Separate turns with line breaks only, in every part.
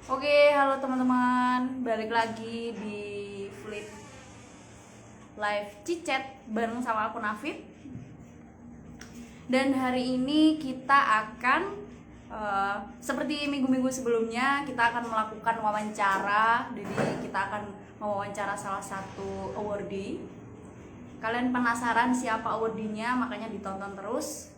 Oke, halo teman-teman, balik lagi di Flip Live Cicet bareng sama aku Nafit. Dan hari ini kita akan seperti minggu-minggu sebelumnya, kita akan melakukan wawancara. Jadi kita akan mewawancara salah satu awardee. Kalian penasaran siapa awardee-nya, makanya ditonton terus.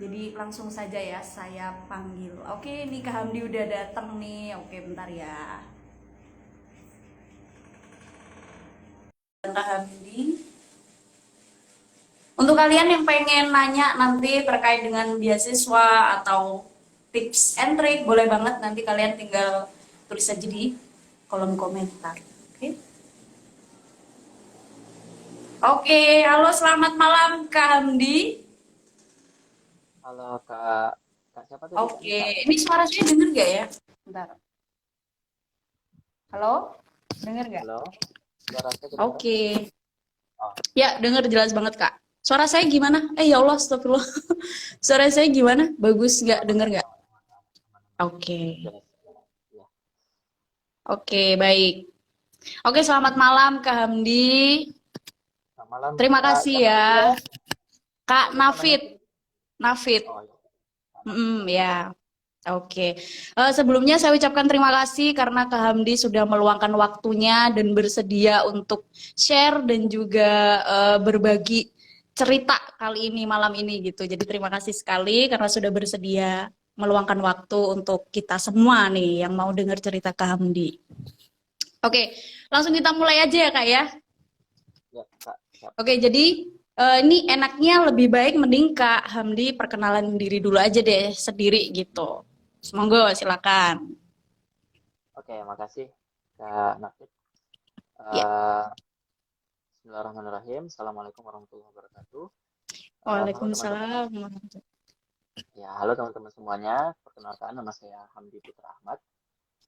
Jadi langsung saja ya saya panggil. Oke, ini Kak Hamdi udah datang nih. Oke, bentar ya. Kak Hamdi. Untuk kalian yang pengen nanya nanti terkait dengan beasiswa atau tips and trick, boleh banget nanti kalian tinggal tulis aja di kolom komentar. Oke. Oke, halo selamat malam Kak Hamdi.
Halo Kak, Kak siapa tadi Kak?
Oke,
Kak,
ini suara saya denger gak ya? Bentar. Halo? Denger gak?
halo, suara saya kedengaran?
Oke.
Oh,
Ya, denger jelas banget Kak. Suara saya gimana? Ya Allah, astagfirullah. Suara saya gimana? Bagus nggak?
aman,
Denger
aman,
nggak?
aman, aman, aman, aman.
Oke.
Jelas, jelas. Ya.
Oke, baik. Oke, selamat malam Kak Hamdi.
Selamat malam
Terima
Kak,
kasih
siapa tadi ya?
ya. Kak
Kak siapa namanya
Nafit.
tadi?
Nafit.
Oh ya, Kak Nafis ya.
Ya. Oke. Sebelumnya saya ucapkan terima kasih karena Kak Hamdi sudah meluangkan waktunya dan bersedia untuk share dan juga berbagi cerita kali ini malam ini gitu. Jadi terima kasih sekali karena sudah bersedia meluangkan waktu untuk kita semua nih yang mau dengar cerita Kak Hamdi. Oke, langsung kita mulai aja ya Kak ya.
Ya Kak, siap.
Oke, jadi ini enaknya lebih baik mending Kak Hamdi perkenalan diri dulu aja deh sendiri gitu. Semoga silakan.
Oke, makasih Kak Nafis.
Ya.
Eh, Bismillahirrahmanirrahim. Assalamualaikum warahmatullahi wabarakatuh. Halo teman-teman.
Waalaikumsalam.
Ya, halo teman-teman semuanya. Perkenalkan, nama saya Hamdi Putra Ahmad.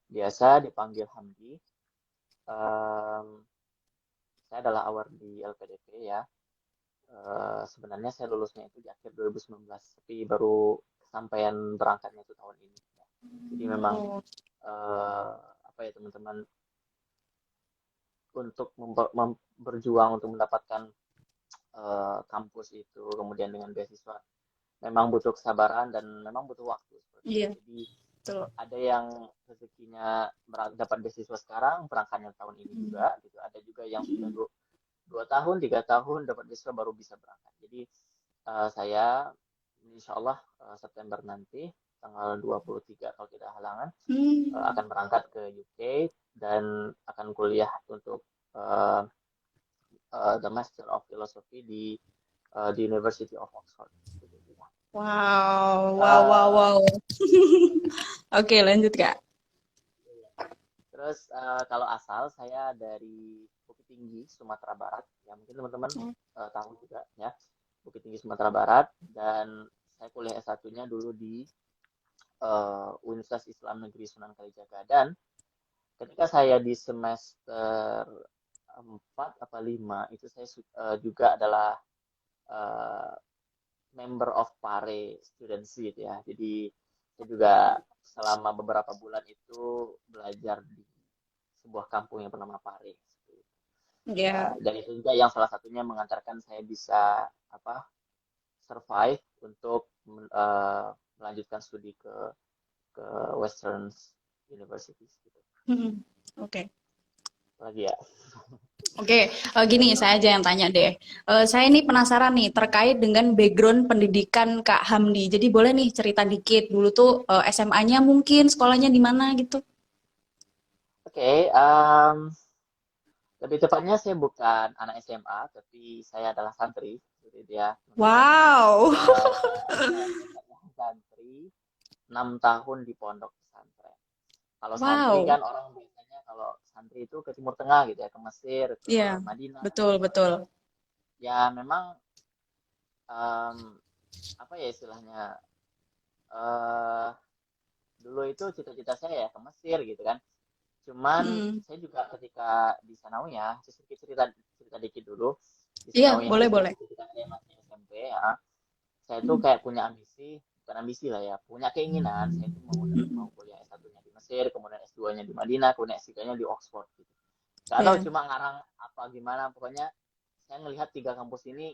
Biasa dipanggil Hamdi. Em, saya adalah award di LPDP ya. Sebenarnya saya lulusnya itu di akhir 2019, tapi baru kesampaian berangkatnya itu tahun ini. Ya. Jadi memang
Oh,
eh, apa ya teman-teman untuk berjuang untuk mendapatkan kampus itu, kemudian dengan beasiswa, memang butuh kesabaran dan memang butuh waktu seperti itu.
iya,
Jadi
betul.
ada yang rezekinya dapat beasiswa sekarang, berangkatnya tahun ini
Hmm.
juga, gitu. Ada juga yang sudah 2 tahun, 3 tahun dapat beasiswa baru bisa berangkat. Jadi saya insya Allah September nanti tanggal 23 kalau tidak halangan
Hmm.
akan berangkat ke UK dan akan kuliah untuk uh, the Master of Philosophy di University of Oxford.
Wow, wow, wow,
Uh,
wow. Oke, lanjut Kak.
Terus kalau asal saya dari Bukit Tinggi, Sumatera Barat. Ya mungkin teman-teman tahu juga ya. Bukit Tinggi, Sumatera Barat. Dan saya kuliah S1-nya dulu di Universitas Islam Negeri Sunan Kalijaga. Dan ketika saya di semester 4 apa 5 itu saya juga adalah eh, member of PARE students gitu ya. Jadi saya juga selama beberapa bulan itu belajar di sebuah kampung yang bernama Pare. Ya,
Ya.
dan itu juga yang salah satunya mengantarkan saya bisa apa survive untuk melanjutkan studi ke Western Universities gitu.
Hmm. Oke.
Lagi ya.
Oke, gini saya aja yang tanya deh. Saya ini penasaran nih terkait dengan background pendidikan Kak Hamdi. Jadi boleh nih cerita dikit dulu tuh SMA-nya mungkin sekolahnya di mana gitu?
Oke, lebih tepatnya saya bukan anak SMA, tapi saya adalah santri. Jadi dia teman-teman.
Wow.
Saya santri 6 tahun di pondok pesantren. Kalau santri
Wow.
kan orang biasanya kalau santri itu ke Timur Tengah gitu ya, ke Mesir, ke
Iya,
Madinah
betul,
gitu.
betul.
Ya memang em, apa ya istilahnya eh dulu itu cita-cita saya ya ke Mesir gitu kan. Cuman
Hmm.
saya juga ketika di Sanawiyah, sedikit cerita cerita dikit dulu. Di
Iya,
Sanawiyah
boleh,
itu
boleh.
ketika saya masih SMP ya, saya tuh
Hmm.
kayak punya ambisi. bukan ambisi lah ya, punya keinginan saya itu mau kuliah S1-nya di Mesir, kemudian S2-nya di Madinah, kemudian S3-nya di Oxford gitu. Gak tahu
Ya.
cuma ngarang apa gimana, pokoknya saya melihat tiga kampus ini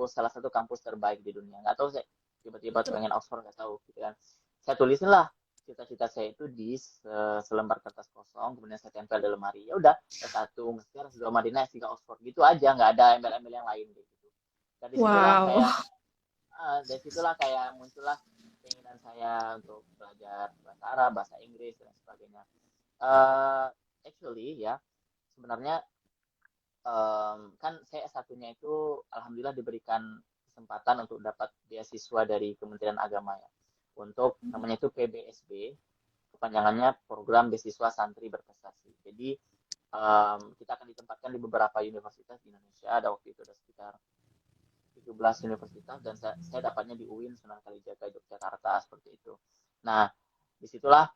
salah satu kampus terbaik di dunia. Gak tahu saya tiba-tiba
Betul.
pengen Oxford, gak tahu gitu kan. Saya tulisin lah cita-cita saya itu di selembar kertas kosong, kemudian saya tempel di lemari. Ya udah, S1 Mesir, S2 Madinah, S3 Oxford gitu aja, nggak ada embel-embel yang lain gitu. Dari situlah
Wow.
kayak muncullah keinginan saya untuk belajar bahasa Arab, bahasa Inggris dan sebagainya. Uh, Actually ya, sebenarnya kan saya S1-nya itu alhamdulillah diberikan kesempatan untuk dapat beasiswa dari Kementerian Agama ya. Untuk namanya itu PBSB, kepanjangannya Program Beasiswa Santri Berprestasi. Jadi kita akan ditempatkan di beberapa universitas di Indonesia. Ada waktu itu ada sekitar 17 universitas dan saya dapatnya di UIN Sunan Kalijaga Yogyakarta seperti itu. Nah, disitulah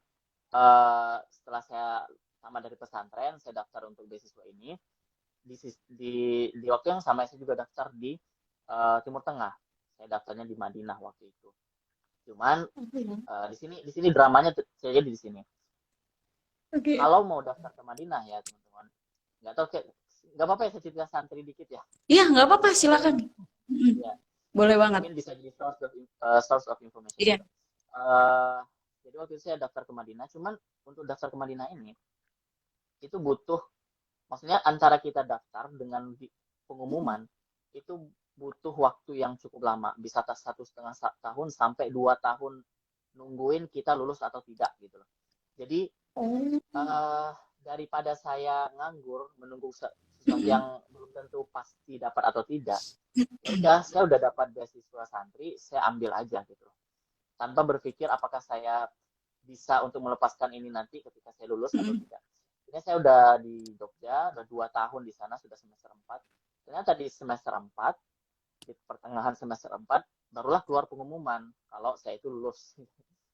setelah saya tamat dari pesantren, saya daftar untuk beasiswa ini. Di waktu yang sama saya juga daftar di Timur Tengah. Saya daftarnya di Madinah waktu itu. Cuman di sini dramanya terjadi di sini.
Oke.
Kalau mau daftar ke Madinah ya teman-teman, nggak tahu nggak apa-apa ya saya cerita santri dikit ya.
Iya, nggak apa-apa, silakan.
Ya,
Boleh banget.
mungkin bisa jadi source of information.
Iya.
Jadi waktu itu saya daftar ke Madinah. Cuman untuk daftar ke Madinah ini itu butuh, maksudnya antara kita daftar dengan pengumuman itu butuh waktu yang cukup lama, bisa 1,5 tahun sampai 2 tahun nungguin kita lulus atau tidak gitu loh. Jadi daripada saya nganggur menunggu sesuatu yang belum tentu pasti dapat atau tidak, ya udah saya udah dapat beasiswa santri, saya ambil aja gitu loh. Tanpa berpikir apakah saya bisa untuk melepaskan ini nanti ketika saya lulus atau tidak. Ini saya udah di Jogja, udah 2 tahun di sana, sudah semester 4. Ternyata di semester 4, di pertengahan semester 4, barulah keluar pengumuman kalau saya itu lulus.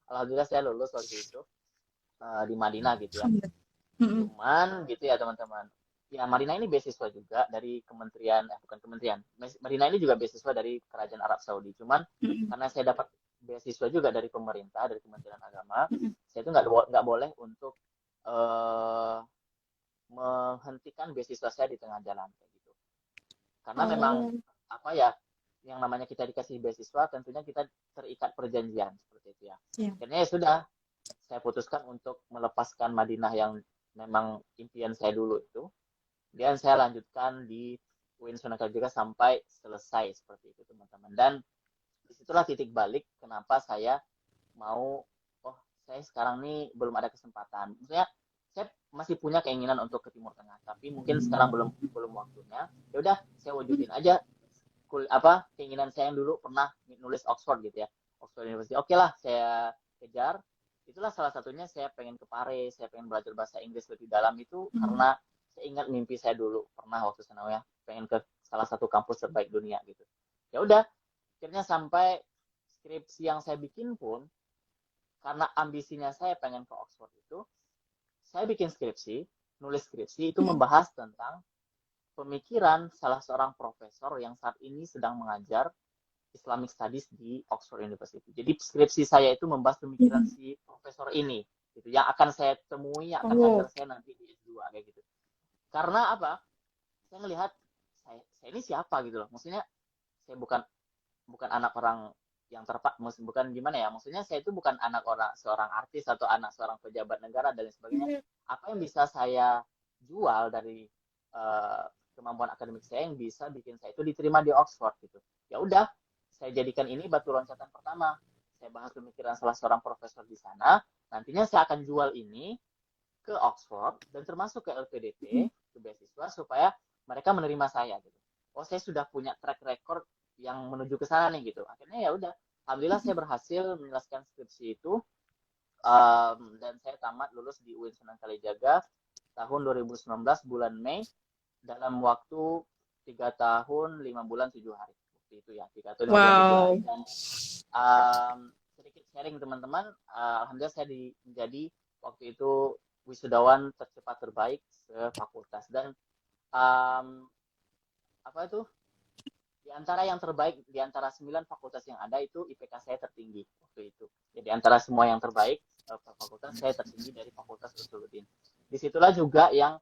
Alhamdulillah saya lulus waktu itu di Madinah gitu ya. Cuman gitu ya teman-teman. Ya Madinah ini beasiswa juga dari bukan kementerian. Madinah ini juga beasiswa dari Kerajaan Arab Saudi. Cuman karena saya dapat beasiswa juga dari pemerintah, dari Kementerian Agama, saya itu nggak boleh untuk menghentikan beasiswa saya di tengah jalan kayak gitu. Karena memang apa ya, yang namanya kita dikasih beasiswa tentunya kita terikat perjanjian seperti itu ya. Akhirnya ya sudah, saya putuskan untuk melepaskan Madinah yang memang impian saya dulu itu, dan saya lanjutkan di UIN Sunan Kalijaga sampai selesai seperti itu teman-teman. Dan disitulah titik balik kenapa saya mau, saya sekarang nih belum ada kesempatan. Maksudnya saya masih punya keinginan untuk ke Timur Tengah, tapi mungkin sekarang belum waktunya. Ya udah, saya wujudin aja keinginan saya yang dulu pernah nulis Oxford gitu ya, Oxford University. Oke lah, saya kejar. Itulah salah satunya saya pengen ke Paris, saya pengen belajar bahasa Inggris lebih dalam itu karena saya ingat mimpi saya dulu pernah waktu sanawiyah pengen ke salah satu kampus terbaik dunia gitu. Ya udah, akhirnya sampai skripsi yang saya bikin pun karena ambisinya saya pengen ke Oxford itu, saya bikin skripsi, nulis skripsi itu membahas tentang pemikiran salah seorang profesor yang saat ini sedang mengajar Islamic Studies di Oxford University. Jadi skripsi saya itu membahas pemikiran si profesor ini, gitu. Yang akan saya temui, yang akan ngajar saya nanti di S2 kayak gitu. Karena apa? Saya melihat saya ini siapa gitu loh. Maksudnya saya bukan anak orang yang bukan gimana ya, maksudnya saya itu bukan anak seorang artis atau anak seorang pejabat negara dan lain sebagainya. Apa yang bisa saya jual dari kemampuan akademik saya yang bisa bikin saya itu diterima di Oxford gitu. Ya udah, saya jadikan ini batu loncatan pertama. Saya bahas pemikiran salah seorang profesor di sana. Nantinya saya akan jual ini ke Oxford dan termasuk ke LPDP, ke beasiswa supaya mereka menerima saya gitu. Oh, saya sudah punya track record yang menuju ke sana nih gitu. Akhirnya ya udah, alhamdulillah saya berhasil menyelesaikan skripsi itu dan saya tamat lulus di UIN Sunan Kalijaga tahun 2019 bulan Mei dalam waktu 3 tahun 5 bulan 7 hari waktu itu ya, 3 tahun 5 bulan 7 hari. Dan sedikit sharing teman-teman, alhamdulillah saya menjadi waktu itu wisudawan tercepat terbaik sefakultas dan di antara yang terbaik di antara 9 fakultas yang ada itu IPK saya tertinggi waktu itu. Di antara semua yang terbaik per fakultas, saya tertinggi dari Fakultas Usuluddin. Disitulah juga yang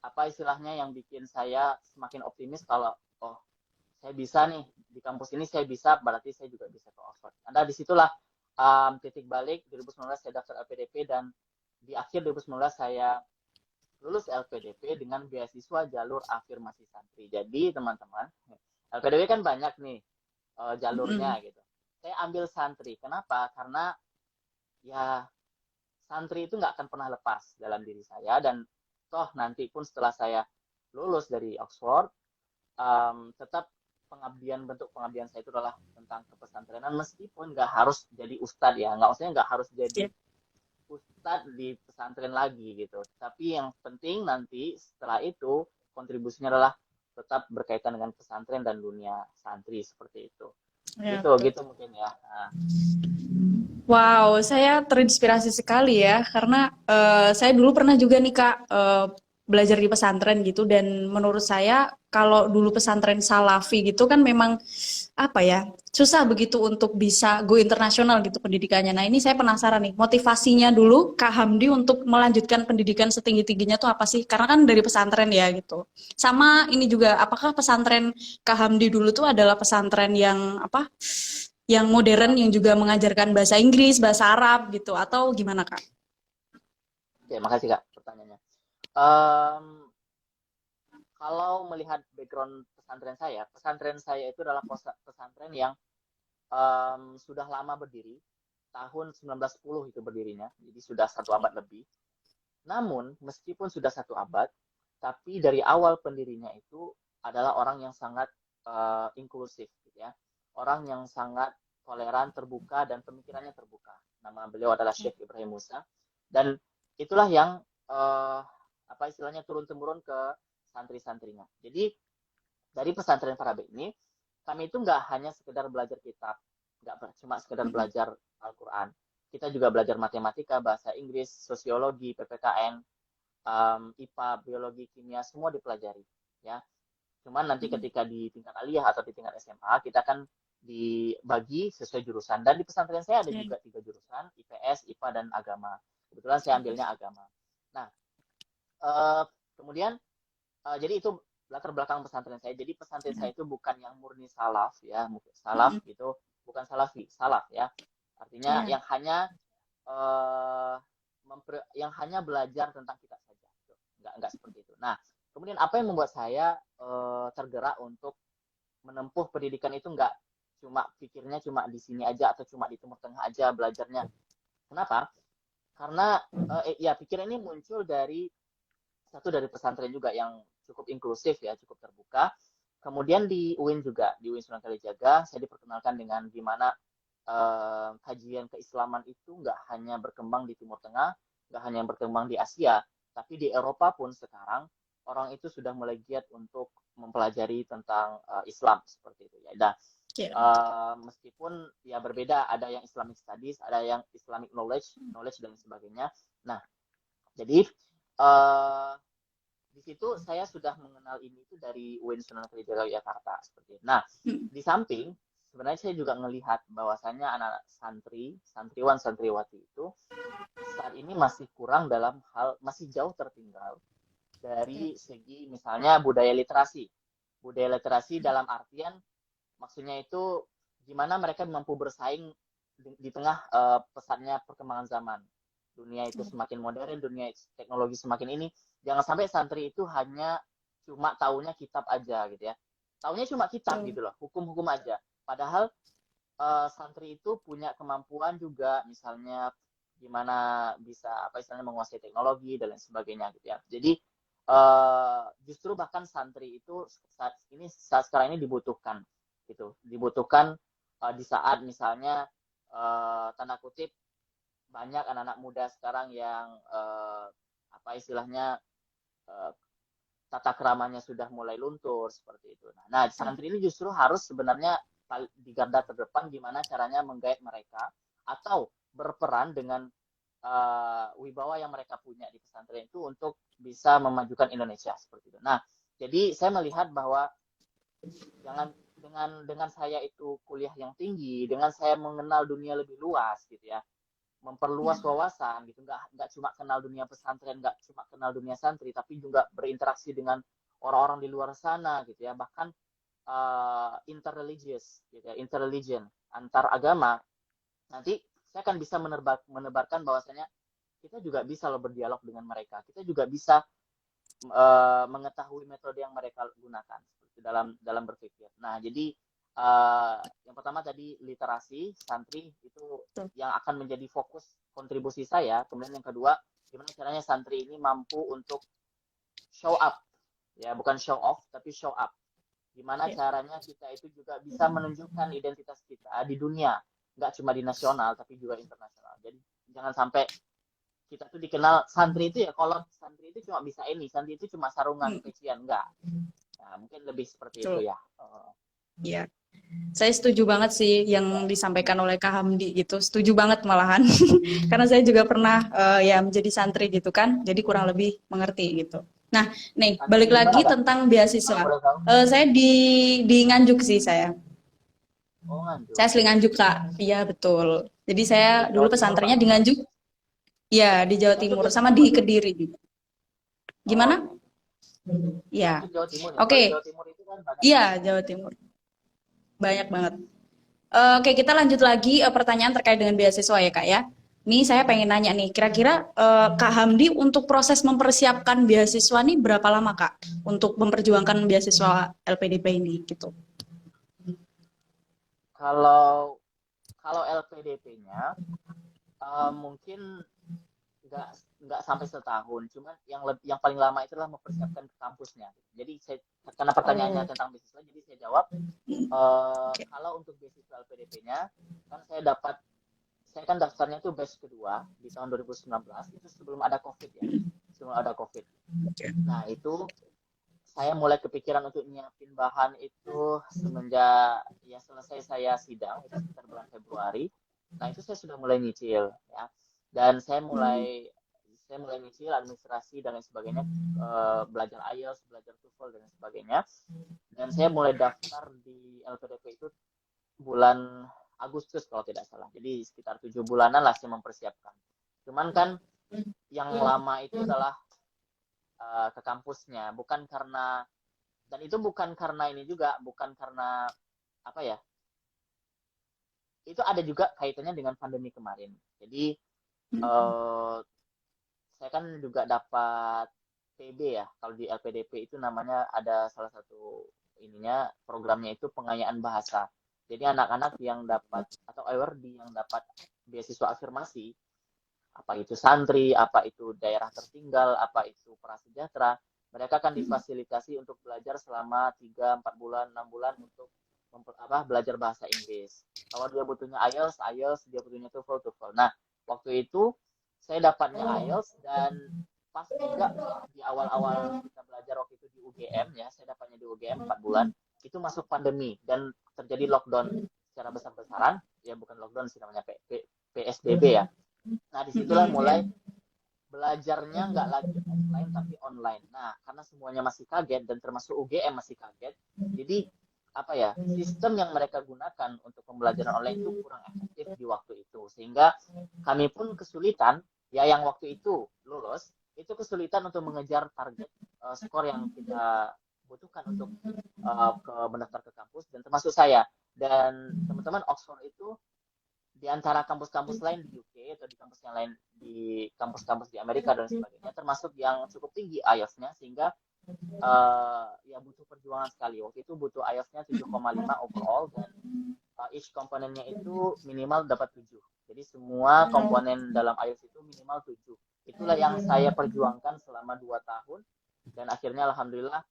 apa istilahnya yang bikin saya semakin optimis kalau oh saya bisa nih di kampus ini saya bisa berarti saya juga bisa ke Oxford. Ada disitulah titik balik 2019 saya daftar LPDP dan di akhir 2019 saya lulus LPDP dengan beasiswa jalur afirmasi santri. Jadi teman-teman LPDP kan banyak nih jalurnya
Mm-mm.
gitu. Saya ambil santri. Kenapa? Karena ya santri itu nggak akan pernah lepas dalam diri saya dan toh nanti pun setelah saya lulus dari Oxford tetap bentuk pengabdian saya itu adalah tentang kepesantrenan meskipun nggak harus jadi ustadz ya nggak maksudnya nggak harus jadi
Iya.
ustadz di pesantren lagi gitu tapi yang penting nanti setelah itu kontribusinya adalah tetap berkaitan dengan pesantren dan dunia santri seperti itu
Ya,
gitu
betul.
gitu mungkin ya. Nah,
Wow, saya terinspirasi sekali ya, karena saya dulu pernah juga nih Kak belajar di pesantren gitu, dan menurut saya kalau dulu pesantren Salafi gitu kan memang apa ya, susah begitu untuk bisa go internasional gitu pendidikannya. Nah ini saya penasaran nih, motivasinya dulu Kak Hamdi untuk melanjutkan pendidikan setinggi-tingginya tuh apa sih? Karena kan dari pesantren ya gitu. Sama ini juga, apakah pesantren Kak Hamdi dulu tuh adalah pesantren yang apa? Yang modern yang juga mengajarkan bahasa Inggris, bahasa Arab gitu atau gimana Kak?
oke makasih kak pertanyaannya. Em, Kalau melihat background pesantren saya itu adalah pesantren yang sudah lama berdiri, tahun 1910 itu berdirinya, jadi sudah satu abad lebih. Namun, meskipun sudah satu abad, tapi dari awal pendirinya itu adalah orang yang sangat inklusif, gitu ya. Orang yang sangat toleran, terbuka, dan pemikirannya terbuka. Nama beliau adalah Syekh Ibrahim Musa. Dan itulah yang apa istilahnya turun-temurun ke santri-santrinya. Jadi dari pesantren Farabi ini, kami itu nggak hanya sekedar belajar kitab, nggak cuma sekedar belajar Al-Quran. Kita juga belajar matematika, bahasa Inggris, sosiologi, PPKN, IPA, biologi, kimia, semua dipelajari. Ya, cuman nanti ketika di tingkat aliyah atau di tingkat SMA, kita kan dibagi sesuai jurusan. Dan di pesantren saya ada juga 3 jurusan, IPS, IPA, dan agama. Kebetulan saya ambilnya agama. Nah, kemudian jadi itu latar belakang pesantren saya. Jadi pesantren saya itu bukan yang murni salaf ya, salaf gitu, bukan salafi, salaf ya. Artinya
Iya.
yang hanya eh, yang hanya belajar tentang kitab saja. Gitu. Enggak seperti itu. Nah, kemudian apa yang membuat saya tergerak untuk menempuh pendidikan itu enggak cuma pikirnya cuma di sini aja atau cuma di Timur Tengah aja belajarnya. Kenapa? Karena ya pikiran ini muncul dari satu dari pesantren juga yang cukup inklusif ya, cukup terbuka. Kemudian di UIN juga, di UIN Sunan Kalijaga, saya diperkenalkan dengan gimana kajian keislaman itu nggak hanya berkembang di Timur Tengah, nggak hanya berkembang di Asia, tapi di Eropa pun sekarang orang itu sudah mulai giat untuk mempelajari tentang Islam seperti itu ya. Nah,
Iya.
meskipun ya berbeda, ada yang Islamic Studies, ada yang Islamic knowledge dan sebagainya. Nah, jadi di situ saya sudah mengenal ini itu dari UIN Sunan Kalijaga Yogyakarta seperti itu. Nah, di samping sebenarnya saya juga melihat bahwasanya anak-anak santriwan, santriwati itu saat ini masih kurang dalam hal masih jauh tertinggal dari segi misalnya budaya literasi. Budaya literasi dalam artian maksudnya itu gimana mereka mampu bersaing di tengah pesatnya perkembangan zaman. Dunia itu semakin modern, dunia teknologi semakin ini. Jangan sampai santri itu hanya cuma taunya kitab aja gitu ya. Taunya cuma kitab gitu loh, hukum-hukum aja. Padahal santri itu punya kemampuan juga, misalnya gimana bisa apa istilahnya menguasai teknologi dan lain sebagainya gitu ya. Jadi justru bahkan santri itu saat sekarang ini dibutuhkan gitu, dibutuhkan di saat misalnya tanda kutip banyak anak-anak muda sekarang yang apa istilahnya tata keramanya sudah mulai luntur seperti itu. Nah, santri ini justru harus sebenarnya di garda terdepan gimana caranya menggait mereka atau berperan dengan wibawa yang mereka punya di pesantren itu untuk bisa memajukan Indonesia seperti itu. Nah, jadi saya melihat bahwa jangan dengan saya itu kuliah yang tinggi, dengan saya mengenal dunia lebih luas gitu ya. memperluas wawasan gitu, nggak cuma kenal dunia pesantren, nggak cuma kenal dunia santri, tapi juga berinteraksi dengan orang-orang di luar sana gitu ya, bahkan interreligious gitu ya, interreligion, antar agama. Nanti saya akan bisa menebarkan bahwasanya kita juga bisa loh berdialog dengan mereka, kita juga bisa mengetahui metode yang mereka gunakan seperti dalam berpikir. Nah, jadi yang pertama tadi literasi santri itu yang akan menjadi fokus kontribusi saya. Kemudian yang kedua, gimana caranya santri ini mampu untuk show up, ya bukan show off tapi show up. Gimana caranya kita itu juga bisa menunjukkan identitas kita di dunia, nggak cuma di nasional tapi juga internasional. Jadi jangan sampai kita tuh dikenal santri itu ya, kalau santri itu cuma bisa ini, santri itu cuma sarungan pecian, enggak. Nah, mungkin lebih seperti itu ya.
Iya. Saya setuju banget sih yang disampaikan oleh Kak Hamdi gitu. Setuju banget malahan. Karena saya juga pernah ya menjadi santri gitu kan. Jadi kurang lebih mengerti gitu. Nah, nih balik lagi tentang beasiswa. Saya di Nganjuk sih saya.
Oh, Nganjuk.
Saya asli Nganjuk, Kak. Iya, betul. Jadi saya dulu pesantrennya di Nganjuk. Iya, di Jawa Timur sama di Kediri juga. Gimana? Iya. Oke. Iya, Jawa Timur. Banyak banget. Oke, kita lanjut lagi pertanyaan terkait dengan beasiswa ya, Kak ya. Nih saya pengen nanya nih, kira-kira Kak Hamdi untuk proses mempersiapkan beasiswa nih berapa lama, Kak? Untuk memperjuangkan beasiswa LPDP ini gitu.
Kalau LPDP-nya mungkin nggak sampai setahun, cuman yang paling lama itu adalah mempersiapkan ke kampusnya. Jadi karena pertanyaannya tentang beasiswa, jadi saya jawab kalau untuk beasiswa LPDP-nya kan saya kan daftarnya itu batch kedua di tahun 2019, itu sebelum ada COVID ya, sebelum ada COVID. Nah itu saya mulai kepikiran untuk nyiapin bahan itu semenjak ya selesai saya sidang itu sekitar bulan Februari. Nah itu saya sudah mulai nyicil ya. Dan saya mulai nyicil administrasi dan lain sebagainya, belajar IELTS, belajar TOEFL dan sebagainya. Dan saya mulai daftar di LPDP itu bulan Agustus kalau tidak salah. Jadi sekitar 7 bulanan lah saya mempersiapkan. Cuman kan yang lama itu adalah ke kampusnya, bukan karena, dan itu bukan karena ini juga, bukan karena apa ya, itu ada juga kaitannya dengan pandemi kemarin. Jadi saya kan juga dapat PB ya, kalau di LPDP itu namanya ada salah satu ininya programnya itu pengayaan bahasa. Jadi anak-anak yang dapat atau award yang dapat beasiswa afirmasi, apa itu santri, apa itu daerah tertinggal, apa itu prasejahtera, mereka akan difasilitasi untuk belajar selama 3, 4 bulan, 6 bulan untuk belajar bahasa Inggris. Kalau dia butuhnya IELTS, dia butuhnya TOEFL. Nah, waktu itu saya dapatnya IELTS dan pas juga di awal-awal kita belajar waktu itu di UGM ya, saya dapatnya di UGM 4 bulan, itu masuk pandemi dan terjadi lockdown secara besar-besaran, ya bukan lockdown sih namanya PSBB ya. Nah, disitulah mulai belajarnya nggak lagi offline tapi online. Nah, karena semuanya masih kaget dan termasuk UGM masih kaget, jadi apa ya, sistem yang mereka gunakan untuk pembelajaran online itu kurang efektif di waktu itu, sehingga kami pun kesulitan ya, yang waktu itu lulus itu kesulitan untuk mengejar target skor yang kita butuhkan untuk mendaftar ke kampus, dan termasuk saya dan teman-teman Oxford itu di antara kampus-kampus lain di UK atau di kampus yang lain, di kampus-kampus di Amerika dan sebagainya, termasuk yang cukup tinggi IELTS-nya, sehingga ya butuh perjuangan sekali. Waktu itu butuh IELTS-nya 7,5 overall dan each komponennya itu minimal dapat 7. Jadi semua komponen dalam IELTS itu minimal 7. Itulah yang saya perjuangkan selama 2 tahun dan akhirnya alhamdulillah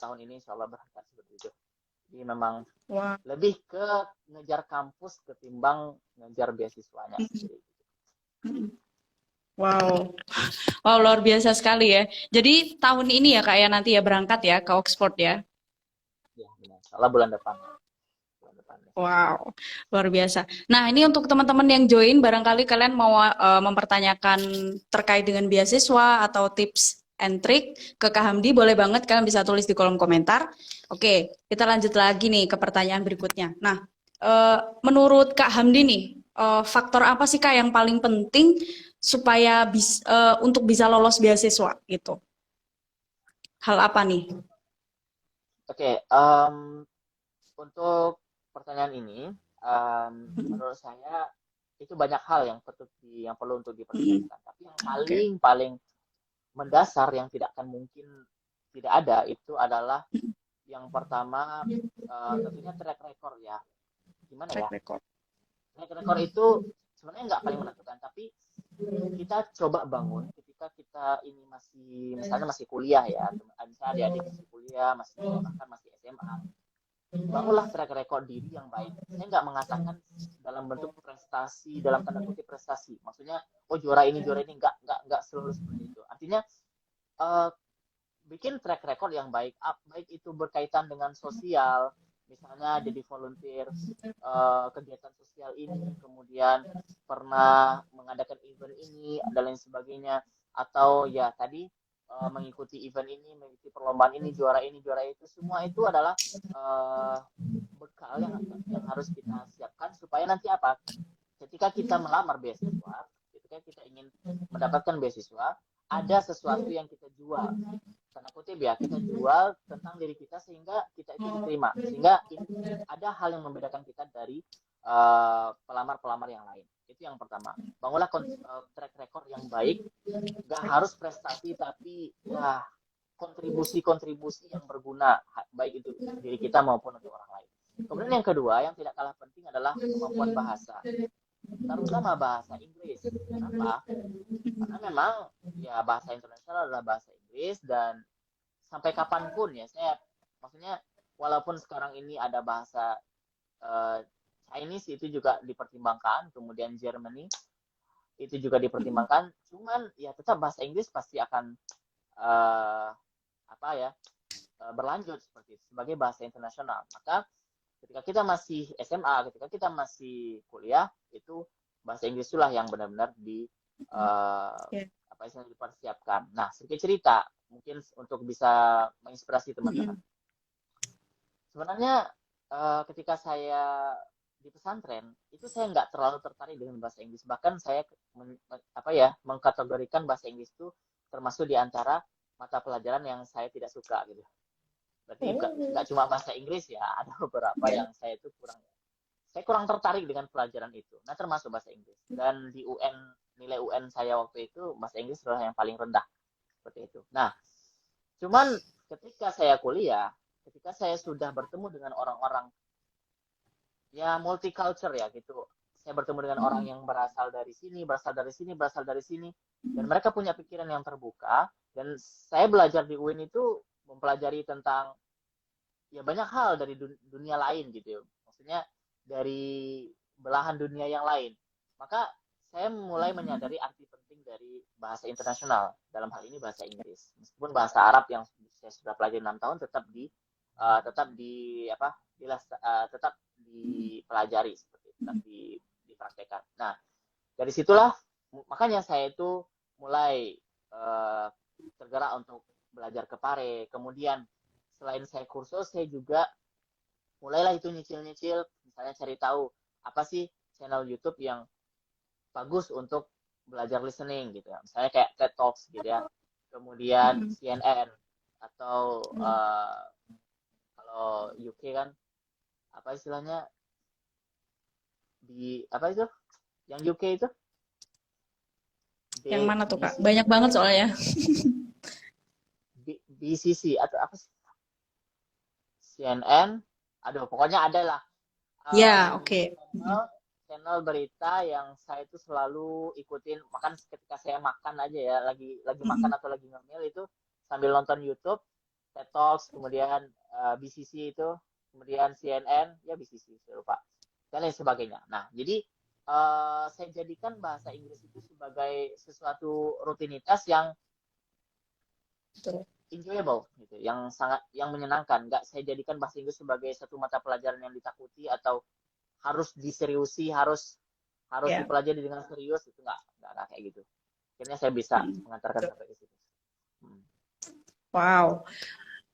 tahun ini insya Allah berangkat seperti itu. Jadi memang lebih ke ngejar kampus ketimbang ngejar beasiswanya sendiri.
Wow, luar biasa sekali ya. Jadi tahun ini ya Kak ya nanti ya berangkat ya ke Oxford ya.
Ya benar. Salah bulan depan.
Wow, luar biasa. Nah ini untuk teman-teman yang join, barangkali kalian mau mempertanyakan terkait dengan beasiswa atau tips and trick ke Kak Hamdi, boleh banget kalian bisa tulis di kolom komentar. Oke, kita lanjut lagi nih ke pertanyaan berikutnya. Nah, menurut Kak Hamdi nih, faktor apa sih Kak yang paling penting supaya untuk bisa lolos beasiswa gitu? Hal apa nih?
Oke, untuk pertanyaan ini, menurut saya itu banyak hal yang perlu untuk
Mm-mm.
dipersiapkan. Tapi yang
Oke.
paling mendasar yang tidak akan mungkin tidak ada itu adalah yang pertama, tentunya track record ya. Gimana ya?
Track record.
Track record itu sebenarnya nggak paling menentukan, tapi kita coba bangun ketika kita ini masih misalnya masih kuliah ya, misalnya adik-adik masih kuliah, bahkan masih SMA, bangunlah track record diri yang baik. Saya nggak mengatakan dalam bentuk prestasi, dalam tanda kutip prestasi. Maksudnya, oh juara ini nggak selalu seperti itu. Artinya eh, bikin track record yang baik, baik itu berkaitan dengan sosial, misalnya jadi volunteer kegiatan sosial ini, kemudian pernah mengadakan event ini dan lain sebagainya, atau ya tadi mengikuti event ini, mengikuti perlombaan ini, juara itu, semua itu adalah uh, bekal yang harus kita siapkan supaya nanti apa? Ketika kita melamar beasiswa, ketika kita ingin mendapatkan beasiswa, ada sesuatu yang kita jual, tanda kutip ya, kita jual tentang diri kita sehingga kita itu diterima, sehingga ada hal yang membedakan kita dari pelamar-pelamar yang lain. Itu yang pertama, bangunlah track record yang baik, nggak harus prestasi tapi ya kontribusi-kontribusi yang berguna, baik itu diri kita maupun untuk orang lain. Kemudian yang kedua yang tidak kalah penting adalah kemampuan bahasa, terutama bahasa Inggris. Kenapa? Karena memang ya bahasa internasional adalah bahasa Inggris, dan sampai kapanpun ya saya, maksudnya walaupun sekarang ini ada bahasa uh, Chinese itu juga dipertimbangkan, kemudian Germany itu juga dipertimbangkan, cuman ya tetap bahasa Inggris pasti akan uh, apa ya berlanjut seperti itu, sebagai bahasa internasional. Maka ketika kita masih SMA, ketika kita masih kuliah, itu bahasa Inggris itulah yang benar-benar
Yeah.
apa istilahnya dipersiapkan. Nah, sedikit cerita mungkin untuk bisa menginspirasi teman-teman.
Mm-mm.
Sebenarnya ketika saya di pesantren itu saya nggak terlalu tertarik dengan bahasa Inggris. Bahkan saya mengkategorikan bahasa Inggris itu termasuk di antara mata pelajaran yang saya tidak suka gitu. Berarti nggak cuma bahasa Inggris ya, ada beberapa yang saya kurang tertarik dengan pelajaran itu. Nah, termasuk bahasa Inggris. Dan di UN, nilai UN saya waktu itu bahasa Inggris adalah yang paling rendah seperti itu. Nah, cuman ketika saya kuliah, ketika saya sudah bertemu dengan orang-orang ya multicultural ya gitu, saya bertemu dengan orang yang berasal dari sini, dan mereka punya pikiran yang terbuka, dan saya belajar di UIN itu mempelajari tentang ya banyak hal dari dunia lain gitu ya. Maksudnya dari belahan dunia yang lain. Maka saya mulai menyadari arti penting dari bahasa internasional, dalam hal ini bahasa Inggris. Meskipun bahasa Arab yang saya sudah pelajari 6 tahun tetap dipelajari seperti itu, tetap dipraktekkan. Nah, dari situlah makanya saya itu mulai tergerak untuk belajar ke Pare. Kemudian selain saya kursus, saya juga mulailah itu nyicil-nyicil, misalnya cari tahu apa sih channel YouTube yang bagus untuk belajar listening gitu ya. Misalnya kayak TED Talks gitu ya. Kemudian CNN, atau kalau UK kan apa istilahnya, di apa itu? Yang UK itu
Yang mana tuh Kak?
BCC,
Banyak banget soalnya.
BCC atau apa sih? CNN, aduh pokoknya ada lah
Ya, oke.
channel berita yang saya itu selalu ikutin. Makan ketika saya makan aja ya, lagi makan atau lagi ngemil itu sambil nonton YouTube, TED Talks, kemudian BCC itu, kemudian CNN, ya BCC saya lupa, dan lain sebagainya. Nah, jadi saya jadikan bahasa Inggris itu sebagai sesuatu rutinitas yang
Betul.
enjoyable gitu, yang menyenangkan. Nggak saya jadikan bahasa Inggris sebagai satu mata pelajaran yang ditakuti atau harus diseriusi, harus
Ya.
dipelajari dengan serius, itu nggak kayak gitu. Akhirnya saya bisa mengantarkan sampai ke situ.
Wow.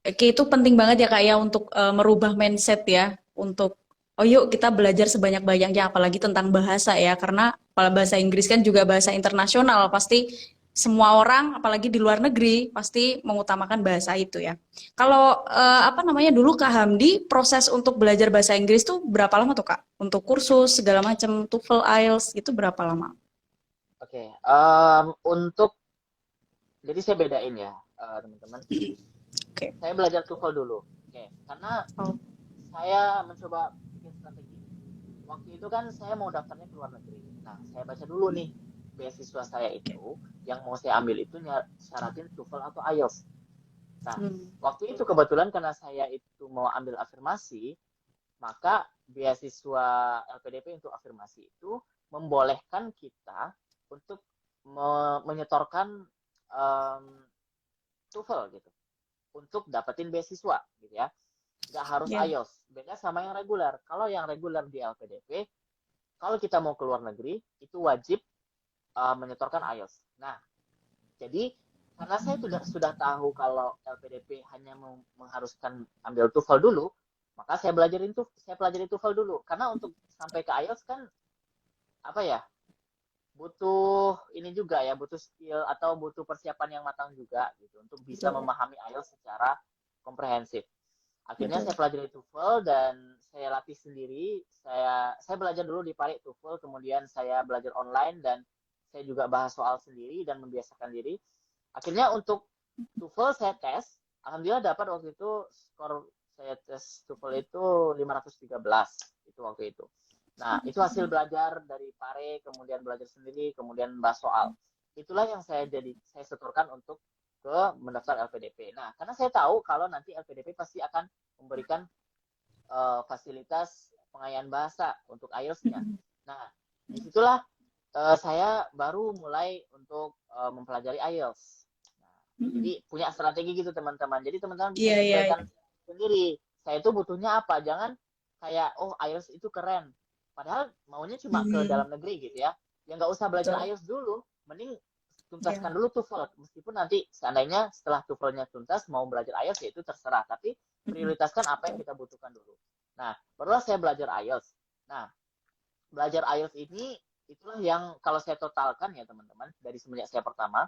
Oke, itu penting banget ya Kak ya untuk merubah mindset ya, untuk oh yuk kita belajar sebanyak-banyaknya apalagi tentang bahasa ya karena bahasa Inggris kan juga bahasa internasional pasti semua orang apalagi di luar negeri pasti mengutamakan bahasa itu ya. Kalau apa namanya dulu Kak Hamdi proses untuk belajar bahasa Inggris tuh berapa lama tuh Kak? Untuk kursus segala macam TOEFL, IELTS itu berapa lama?
Oke, untuk jadi saya bedain ya, teman-teman.
Oke.
Saya belajar TOEFL dulu. Oke, karena
Oh.
saya mencoba bikin strategi. Waktu itu kan saya mau daftarnya ke luar negeri. Nah, saya baca dulu nih beasiswa saya itu yang mau saya ambil itu syaratin TOEFL atau IELTS. Nah,
Hmm.
waktu itu kebetulan karena saya itu mau ambil afirmasi, maka beasiswa LPDP untuk afirmasi itu membolehkan kita untuk menyetorkan um, TOEFL gitu untuk dapetin beasiswa gitu ya. Nggak harus
Ya.
IELTS. Beda sama yang reguler. Kalau yang reguler di LPDP, kalau kita mau ke luar negeri, itu wajib menyetorkan IELTS. Nah, jadi karena saya sudah tahu kalau LPDP hanya mengharuskan ambil TOEFL dulu, maka saya pelajari TOEFL dulu. Karena untuk sampai ke IELTS kan apa ya? Butuh ini juga ya, butuh skill atau butuh persiapan yang matang juga gitu untuk bisa
Betul.
memahami IELTS secara komprehensif. Akhirnya
Betul.
saya pelajari TOEFL dan saya latih sendiri. Saya belajar dulu di Parik TOEFL, kemudian saya belajar online dan saya juga bahas soal sendiri dan membiasakan diri. Akhirnya untuk TOEFL saya tes, alhamdulillah dapat waktu itu skor saya tes TOEFL itu 513 itu waktu itu. Nah, itu hasil belajar dari Pare, kemudian belajar sendiri, kemudian bahas soal. Itulah yang saya setorkan untuk ke mendaftar LPDP. Nah, karena saya tahu kalau nanti LPDP pasti akan memberikan fasilitas pengayaan bahasa untuk IELTS-nya. Nah, disitulah saya baru mulai untuk mempelajari IELTS. Nah, jadi punya strategi gitu teman-teman. Jadi teman-teman bisa
Iya, iya, iya.
sesuaikan sendiri. Saya itu butuhnya apa? Jangan kayak oh IELTS itu keren. Padahal maunya cuma ke
Hmm,
dalam negeri gitu ya. Ya nggak usah belajar
betul.
IELTS dulu. Mending
Ya.
tuntaskan dulu TOEFL. Meskipun nanti seandainya setelah TOEFL-nya tuntas mau belajar IELTS ya itu terserah. Tapi prioritaskan apa yang
Betul.
kita butuhkan dulu. Nah, barulah saya belajar IELTS. Nah, belajar IELTS ini itulah yang kalau saya totalkan ya teman-teman dari semenjak saya pertama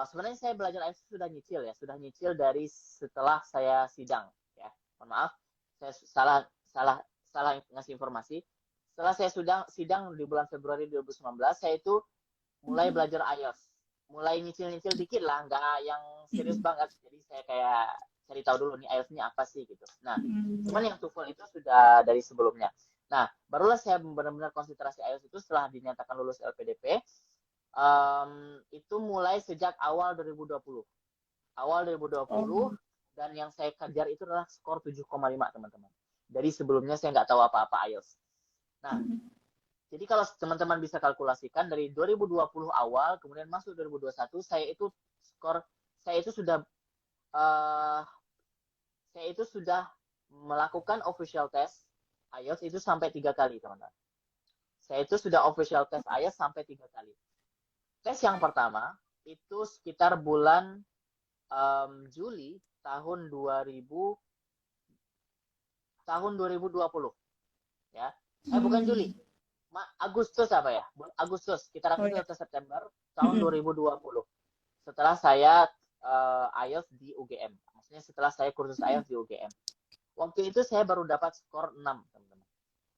sebenarnya saya belajar IELTS sudah nyicil ya sudah nyicil dari setelah saya sidang ya mohon maaf saya salah salah ngasih informasi setelah saya sidang di bulan Februari 2019 saya itu mulai belajar IELTS mulai nyicil-nyicil dikit lah nggak yang serius banget jadi saya kayak cari tahu dulu nih IELTS-nya apa sih gitu nah cuman
Ya.
yang TOEFL itu sudah dari sebelumnya. Nah, barulah saya benar-benar konsentrasi IELTS itu setelah dinyatakan lulus LPDP. Itu mulai sejak awal 2020. Awal
Oh.
2020 dan yang saya kejar itu adalah skor 7,5 teman-teman. Dari sebelumnya saya nggak tahu apa-apa IELTS. Nah, jadi kalau teman-teman bisa kalkulasikan dari 2020 awal kemudian masuk 2021 saya itu sudah uh, saya itu sudah melakukan official test IELTS itu sampai 3 kali teman-teman. Saya itu sudah official test IELTS sampai 3 kali. Tes yang pertama itu sekitar bulan Juli tahun 2020 ya. Bukan Juli, Agustus apa ya? Agustus, kita
Oh
Agustus
ya.
atau September tahun 2020. Setelah saya IELTS di UGM. Maksudnya setelah saya kursus IELTS di UGM. Waktu itu saya baru dapat skor 6, teman-teman.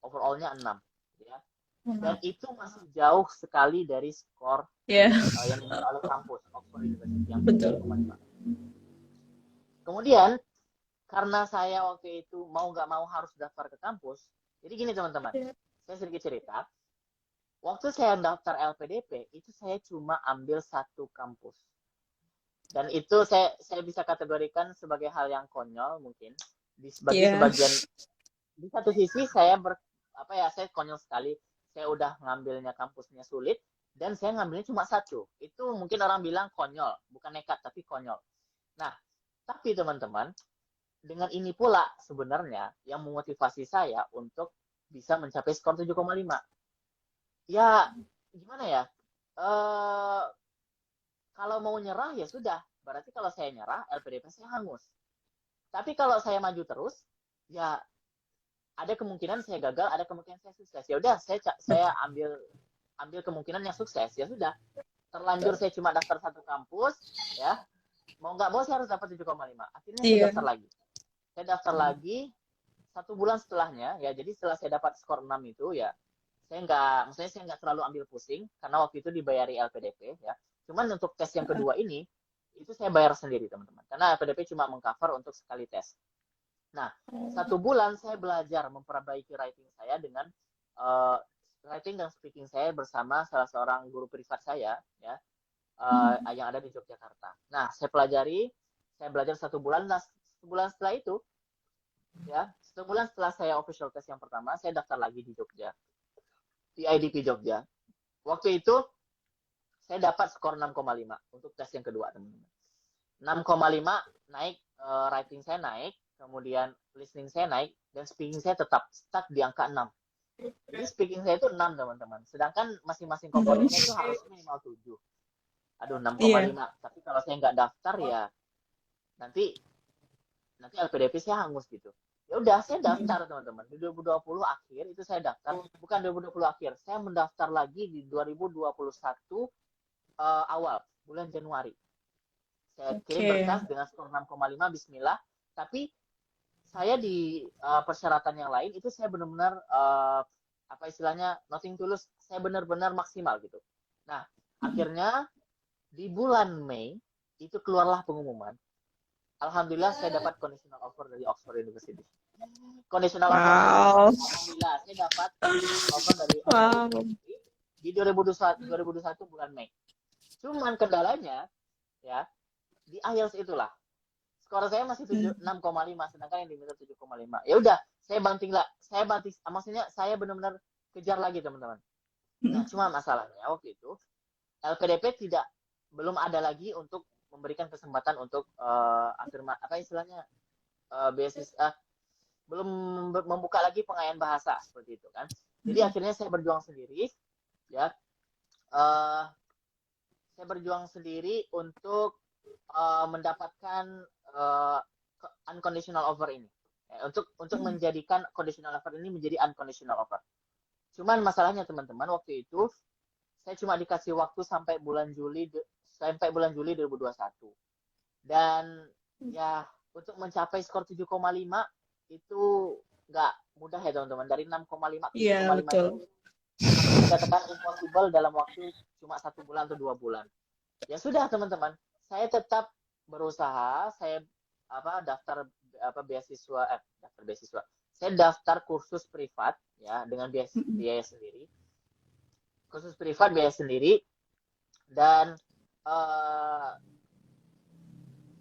Overall-nya 6, ya. Dan itu masih jauh sekali dari skor
Ya,
yang diminta oleh kampus Oxford University yang
betul.
7,5. Kemudian karena saya waktu itu mau nggak mau harus daftar ke kampus, jadi gini teman-teman,
Ya.
saya sedikit cerita. Waktu saya daftar LPDP, itu saya cuma ambil satu kampus. Dan itu saya bisa kategorikan sebagai hal yang konyol mungkin. Bagi
Ya.
sebagian di satu sisi saya saya konyol sekali. Saya udah ngambilnya kampusnya sulit dan saya ngambilnya cuma satu. Itu mungkin orang bilang konyol, bukan nekat tapi konyol. Nah, tapi teman-teman, dengan ini pula sebenarnya yang memotivasi saya untuk bisa mencapai skor 7,5. Ya, gimana ya? Eh kalau mau nyerah ya sudah. Berarti kalau saya nyerah, LPDP saya hangus. Tapi kalau saya maju terus, ya ada kemungkinan saya gagal, ada kemungkinan saya sukses. Ya udah, saya ambil kemungkinan yang sukses. Ya sudah, terlanjur saya cuma daftar satu kampus, ya mau nggak mau saya harus dapat 7,5. Akhirnya saya
Iya.
daftar lagi. Saya daftar lagi 1 bulan setelahnya, ya jadi setelah saya dapat skor 6 itu, ya maksudnya saya nggak terlalu ambil pusing karena waktu itu dibayari LPDP, ya. Cuman untuk tes yang kedua ini itu saya bayar sendiri teman-teman, karena LPDP cuma mengcover untuk sekali tes. Nah, 1 bulan saya belajar memperbaiki writing saya dengan writing dan speaking saya bersama salah seorang guru privat saya, ya, yang ada di Yogyakarta. Nah, saya belajar 1 bulan. Nah, 1 bulan setelah itu, ya, 1 bulan setelah saya official test yang pertama, saya daftar lagi di Jogja, di IDP Jogja. Waktu itu saya dapat skor 6,5 untuk tes yang kedua, teman-teman. 6,5 naik, writing saya naik, kemudian listening saya naik, dan speaking saya tetap stuck di angka 6. Jadi speaking saya itu 6, teman-teman. Sedangkan masing-masing komponennya itu harus minimal 7. Aduh, 6,5. Tapi kalau saya nggak daftar, ya nanti LPDP saya hangus gitu. Ya udah, saya daftar, teman-teman. Di 2020 akhir itu saya daftar. Bukan 2020 akhir. Saya mendaftar lagi di 2021 awal, bulan Januari. Saya kirim berkas dengan skor 6,5, bismillah. Tapi saya di persyaratan yang lain itu saya benar-benar apa istilahnya nothing tulus, saya benar-benar maksimal gitu. Nah, akhirnya di bulan Mei itu keluarlah pengumuman. Alhamdulillah saya dapat conditional offer dari Oxford University. Conditional offer. Alhamdulillah saya dapat offer dari Oxford University di 2021 bulan Mei. Cuman kendalanya, ya, di IELTS itulah. Skor saya masih 6,5, sedangkan yang diminta 7,5. Ya udah, saya banting, maksudnya saya benar-benar kejar lagi, teman-teman. Nah, cuma masalahnya waktu itu LPDP belum ada lagi untuk memberikan kesempatan untuk beasiswa, belum membuka lagi pengayaan bahasa seperti itu kan. Jadi akhirnya saya berjuang sendiri, ya. Saya berjuang sendiri untuk mendapatkan unconditional offer ini, untuk menjadikan conditional offer ini menjadi unconditional offer. Cuman masalahnya teman-teman, waktu itu saya cuma dikasih waktu sampai bulan Juli 2021, dan ya untuk mencapai skor 7,5 itu nggak mudah ya teman-teman. Dari 6,5 ke 7,5 itu dikatakan impossible dalam waktu cuma 1 bulan atau 2 bulan. Ya sudah teman-teman, saya tetap berusaha. Saya daftar beasiswa. Saya daftar kursus privat, ya, dengan biaya sendiri. Kursus privat biaya sendiri, dan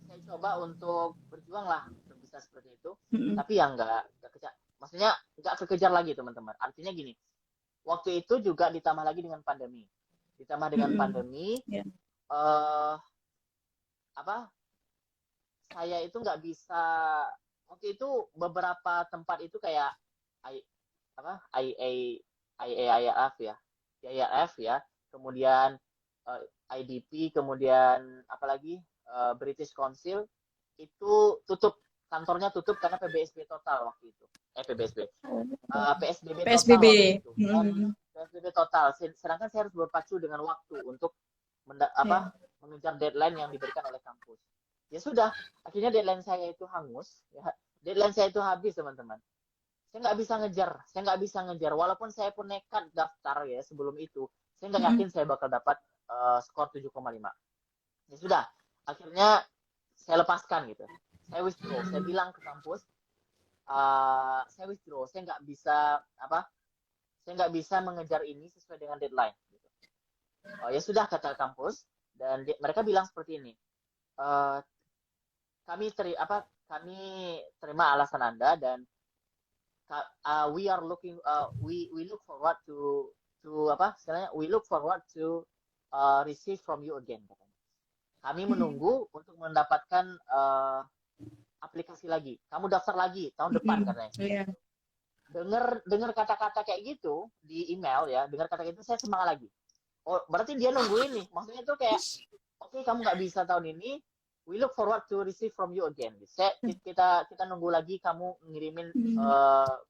saya coba untuk berjuang lah untuk bisa seperti itu. Tapi ya nggak kejar, maksudnya nggak kekejar lagi teman-teman. Artinya gini, waktu itu juga ditambah lagi dengan pandemi. Saya itu nggak bisa, waktu itu beberapa tempat itu kayak IAIF ya, kemudian IDP, kemudian apalagi British Council itu tutup, kantornya tutup karena PSBB total waktu itu. PSBB total waktu itu. PSBB total. Sedangkan saya harus berpacu dengan waktu untuk mengejar deadline yang diberikan oleh kampus. Ya sudah, akhirnya deadline saya itu hangus, ya. Deadline saya itu habis, teman-teman. Saya nggak bisa ngejar, walaupun saya pun nekat daftar ya sebelum itu. Saya nggak yakin saya bakal dapat skor 7,5. Ya sudah, akhirnya saya lepaskan gitu. Saya withdraw, saya bilang ke kampus, saya withdraw, saya nggak bisa mengejar ini sesuai dengan deadline. Gitu. Ya sudah, kata kampus, dan mereka bilang seperti ini. Kami terima alasan Anda, dan we look forward to receive from you again, katanya. Kami menunggu untuk mendapatkan aplikasi lagi. Kamu daftar lagi tahun depan, katanya. Dengar kata-kata kayak gitu di email, ya, dengar kata itu saya semangat lagi. Oh, berarti dia nungguin nih. Maksudnya tuh kayak, oke, kamu nggak bisa tahun ini, we look forward to receive from you again. Kita nunggu lagi kamu ngirimin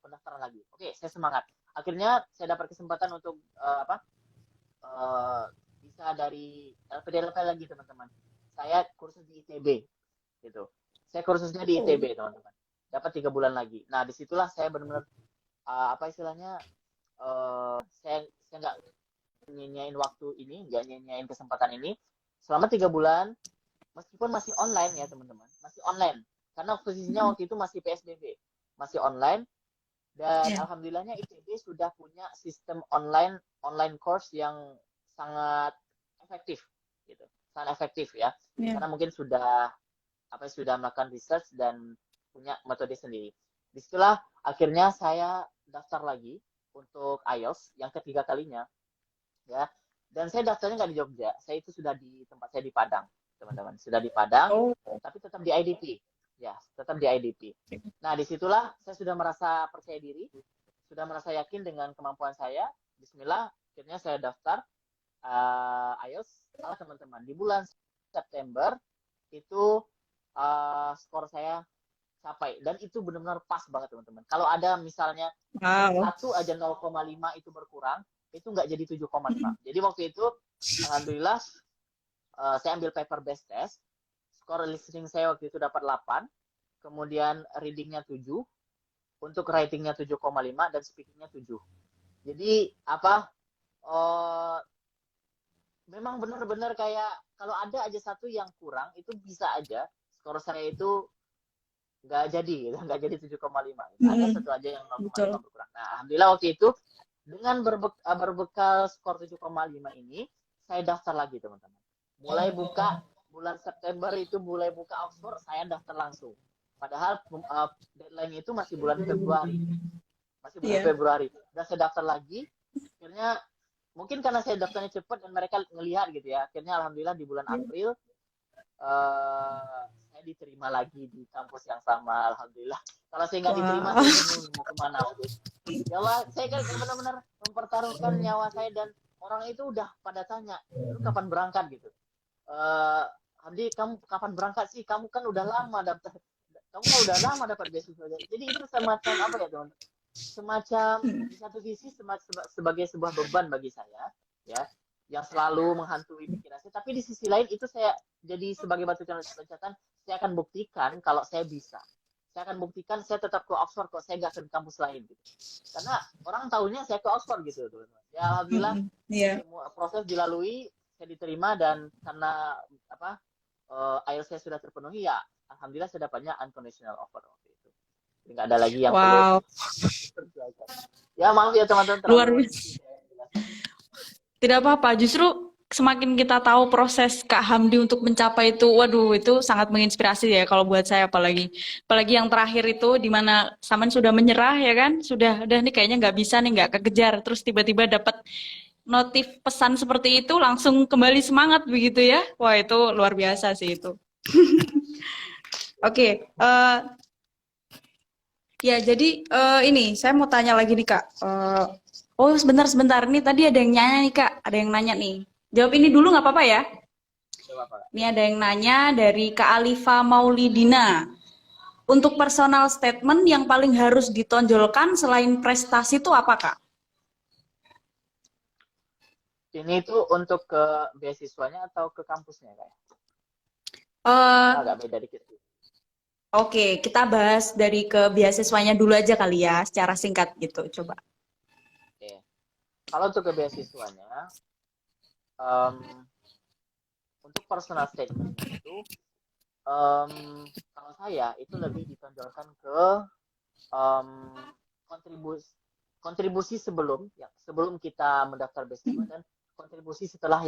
pendaftaran lagi. Oke, saya semangat. Akhirnya saya dapat kesempatan untuk bisa dari LPDLP lagi teman-teman. Saya kursus di ITB gitu. Saya kursusnya di ITB teman-teman. Dapat 3 bulan lagi. Nah disitulah saya benar-benar saya nggak nyanyain waktu ini, nggak nyanyain kesempatan ini. Selama 3 bulan, meskipun masih online ya teman-teman, masih online. Karena posisinya waktu itu masih PSBB, masih online. Dan alhamdulillahnya ITB sudah punya sistem online course yang sangat efektif, gitu, sangat efektif ya. Karena mungkin sudah melakukan research dan punya metode sendiri. Disitulah akhirnya saya daftar lagi untuk IELTS yang ketiga kalinya, ya. Dan saya daftarnya nggak di Jogja, saya itu sudah di tempat saya di Padang, teman-teman, sudah di Padang, tapi tetap di IDP, ya, tetap di IDP. Nah, disitulah saya sudah merasa percaya diri, sudah merasa yakin dengan kemampuan saya. Bismillah, akhirnya saya daftar IELTS, teman-teman. Di bulan September itu skor saya capai, dan itu benar-benar pas banget teman-teman. Kalau ada misalnya satu aja 0,5 itu berkurang, itu nggak jadi 7,5. Jadi waktu itu alhamdulillah saya ambil paper based test, skor listening saya waktu itu dapat 8, kemudian readingnya 7, untuk writingnya 7,5, dan speakingnya 7. Jadi memang benar-benar kayak kalau ada aja satu yang kurang, itu bisa aja skor saya itu nggak jadi, gitu. Nggak jadi 7,5. Ada satu aja yang 0,5 berkurang. Nah, alhamdulillah waktu itu dengan berbekal skor 7,5 ini, saya daftar lagi teman-teman. Mulai buka bulan September itu, mulai buka Oxford, saya daftar langsung. Padahal deadline itu masih bulan Februari. Dan saya daftar lagi. Akhirnya mungkin karena saya daftarnya cepat dan mereka ngelihat gitu ya. Akhirnya alhamdulillah di bulan April saya diterima lagi di kampus yang sama, alhamdulillah. Kalau saya nggak diterima, saya bingung mau kemana. Ya Allah, saya kan benar-benar mempertaruhkan nyawa saya, dan orang itu udah pada tanya, lu kapan berangkat gitu. Hamdi, kamu kapan berangkat sih? Kamu kan udah lama daftar, kamu kan udah lama dapat beasiswa. Jadi itu semacam apa ya teman? Semacam di satu sisi sebagai sebuah beban bagi saya, ya, yang selalu menghantui pikiran saya. Tapi di sisi lain itu saya jadi sebagai batu loncatan, saya akan buktikan kalau saya bisa. Saya akan buktikan saya tetap ke Oxford kok, saya nggak ke kampus lain gitu. Karena orang tahunya saya ke Oxford gitu, teman-teman. Ya alhamdulillah semua proses dilalui, saya diterima, dan karena IELTS saya sudah terpenuhi, ya alhamdulillah saya dapatnya unconditional offer waktu itu. Jadi nggak ada lagi yang perlu. Ya maaf ya teman-teman.
Luar biasa. Tidak apa-apa, justru semakin kita tahu proses Kak Hamdi untuk mencapai itu, waduh, itu sangat menginspirasi ya kalau buat saya, apalagi yang terakhir itu di mana Saman sudah menyerah ya kan, sudah nih kayaknya nggak bisa nih, nggak kekejar, terus tiba-tiba dapat notif pesan seperti itu, langsung kembali semangat begitu ya. Wah, itu luar biasa sih itu. Oke, ya jadi ini saya mau tanya lagi nih Kak. Oh sebentar, ini tadi ada yang nanya nih Kak, ada yang nanya nih. Jawab ini dulu nggak apa-apa ya? Ini ada yang nanya dari Kak Alifa Maulidina. Untuk personal statement yang paling harus ditonjolkan selain prestasi itu apa Kak?
Ini itu untuk ke beasiswanya atau ke kampusnya Kak? Agak beda dikit.
Oke, kita bahas dari ke beasiswanya dulu aja kali ya, secara singkat gitu, coba.
Oke. Kalau untuk ke beasiswanya, untuk personal statement itu, kalau saya itu lebih ditonjolkan ke kontribusi sebelum kita mendaftar beasiswa, dan kontribusi setelah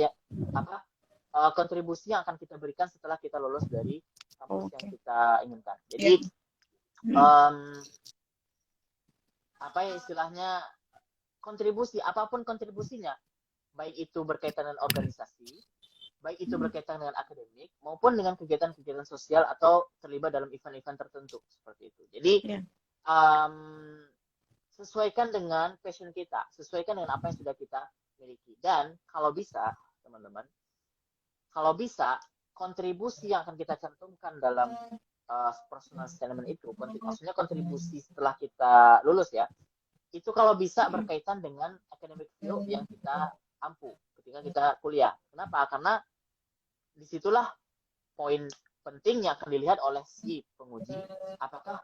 kontribusi yang akan kita berikan setelah kita lulus dari kampus yang kita inginkan. Jadi istilahnya kontribusi, apapun kontribusinya, baik itu berkaitan dengan organisasi, baik itu berkaitan dengan akademik, maupun dengan kegiatan-kegiatan sosial atau terlibat dalam event-event tertentu seperti itu. Jadi sesuaikan dengan passion kita, sesuaikan dengan apa yang sudah kita miliki, dan kalau bisa teman-teman, kontribusi yang akan kita cantumkan dalam personal statement itu, maksudnya kontribusi setelah kita lulus ya, itu kalau bisa berkaitan dengan academic field yang kita ampu ketika kita kuliah. Kenapa? Karena disitulah poin penting yang akan dilihat oleh si penguji, apakah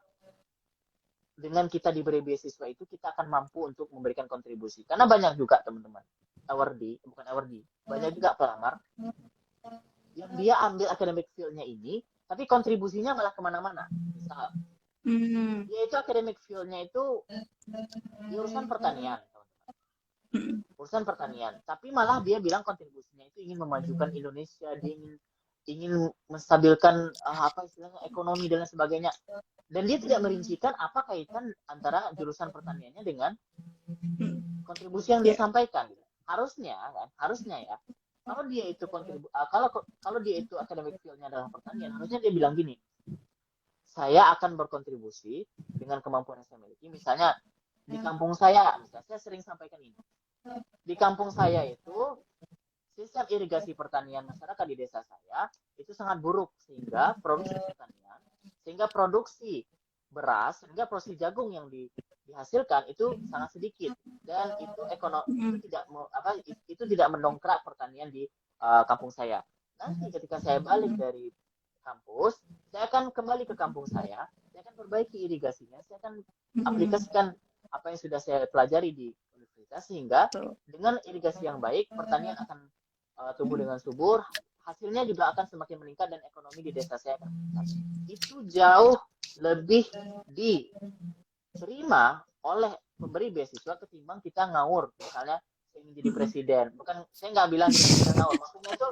dengan kita diberi beasiswa itu kita akan mampu untuk memberikan kontribusi. Karena banyak juga teman-teman banyak juga pelamar yang dia ambil academic field-nya ini, tapi kontribusinya malah kemana-mana. Misal, dia itu academic field-nya itu di urusan pertanian, urusan pertanian, tapi malah dia bilang kontribusinya itu ingin memajukan Indonesia, dia ingin menstabilkan apa istilahnya ekonomi dan lain sebagainya, dan dia tidak merincikan apa kaitan antara jurusan pertaniannya dengan kontribusi yang dia sampaikan. Harusnya ya, kalau dia itu kalau dia itu academic field-nya adalah pertanian, harusnya dia bilang gini, saya akan berkontribusi dengan kemampuan yang saya miliki. Misalnya di kampung saya, misalnya saya sering sampaikan ini, di kampung saya itu sistem irigasi pertanian masyarakat di desa saya itu sangat buruk, sehingga produksi beras, sehingga produksi jagung yang dihasilkan itu sangat sedikit, dan itu itu tidak mendongkrak pertanian di kampung saya. Nanti ketika saya balik dari kampus, saya akan kembali ke kampung saya akan perbaiki irigasinya, saya akan aplikasikan apa yang sudah saya pelajari di universitas, sehingga dengan irigasi yang baik pertanian akan tumbuh dengan subur, hasilnya juga akan semakin meningkat, dan ekonomi di desa saya akan meningkat. Itu jauh lebih diterima oleh pemberi beasiswa ketimbang kita ngawur. Misalnya saya ingin jadi presiden, saya nggak bilang kita ngawur, maksudnya itu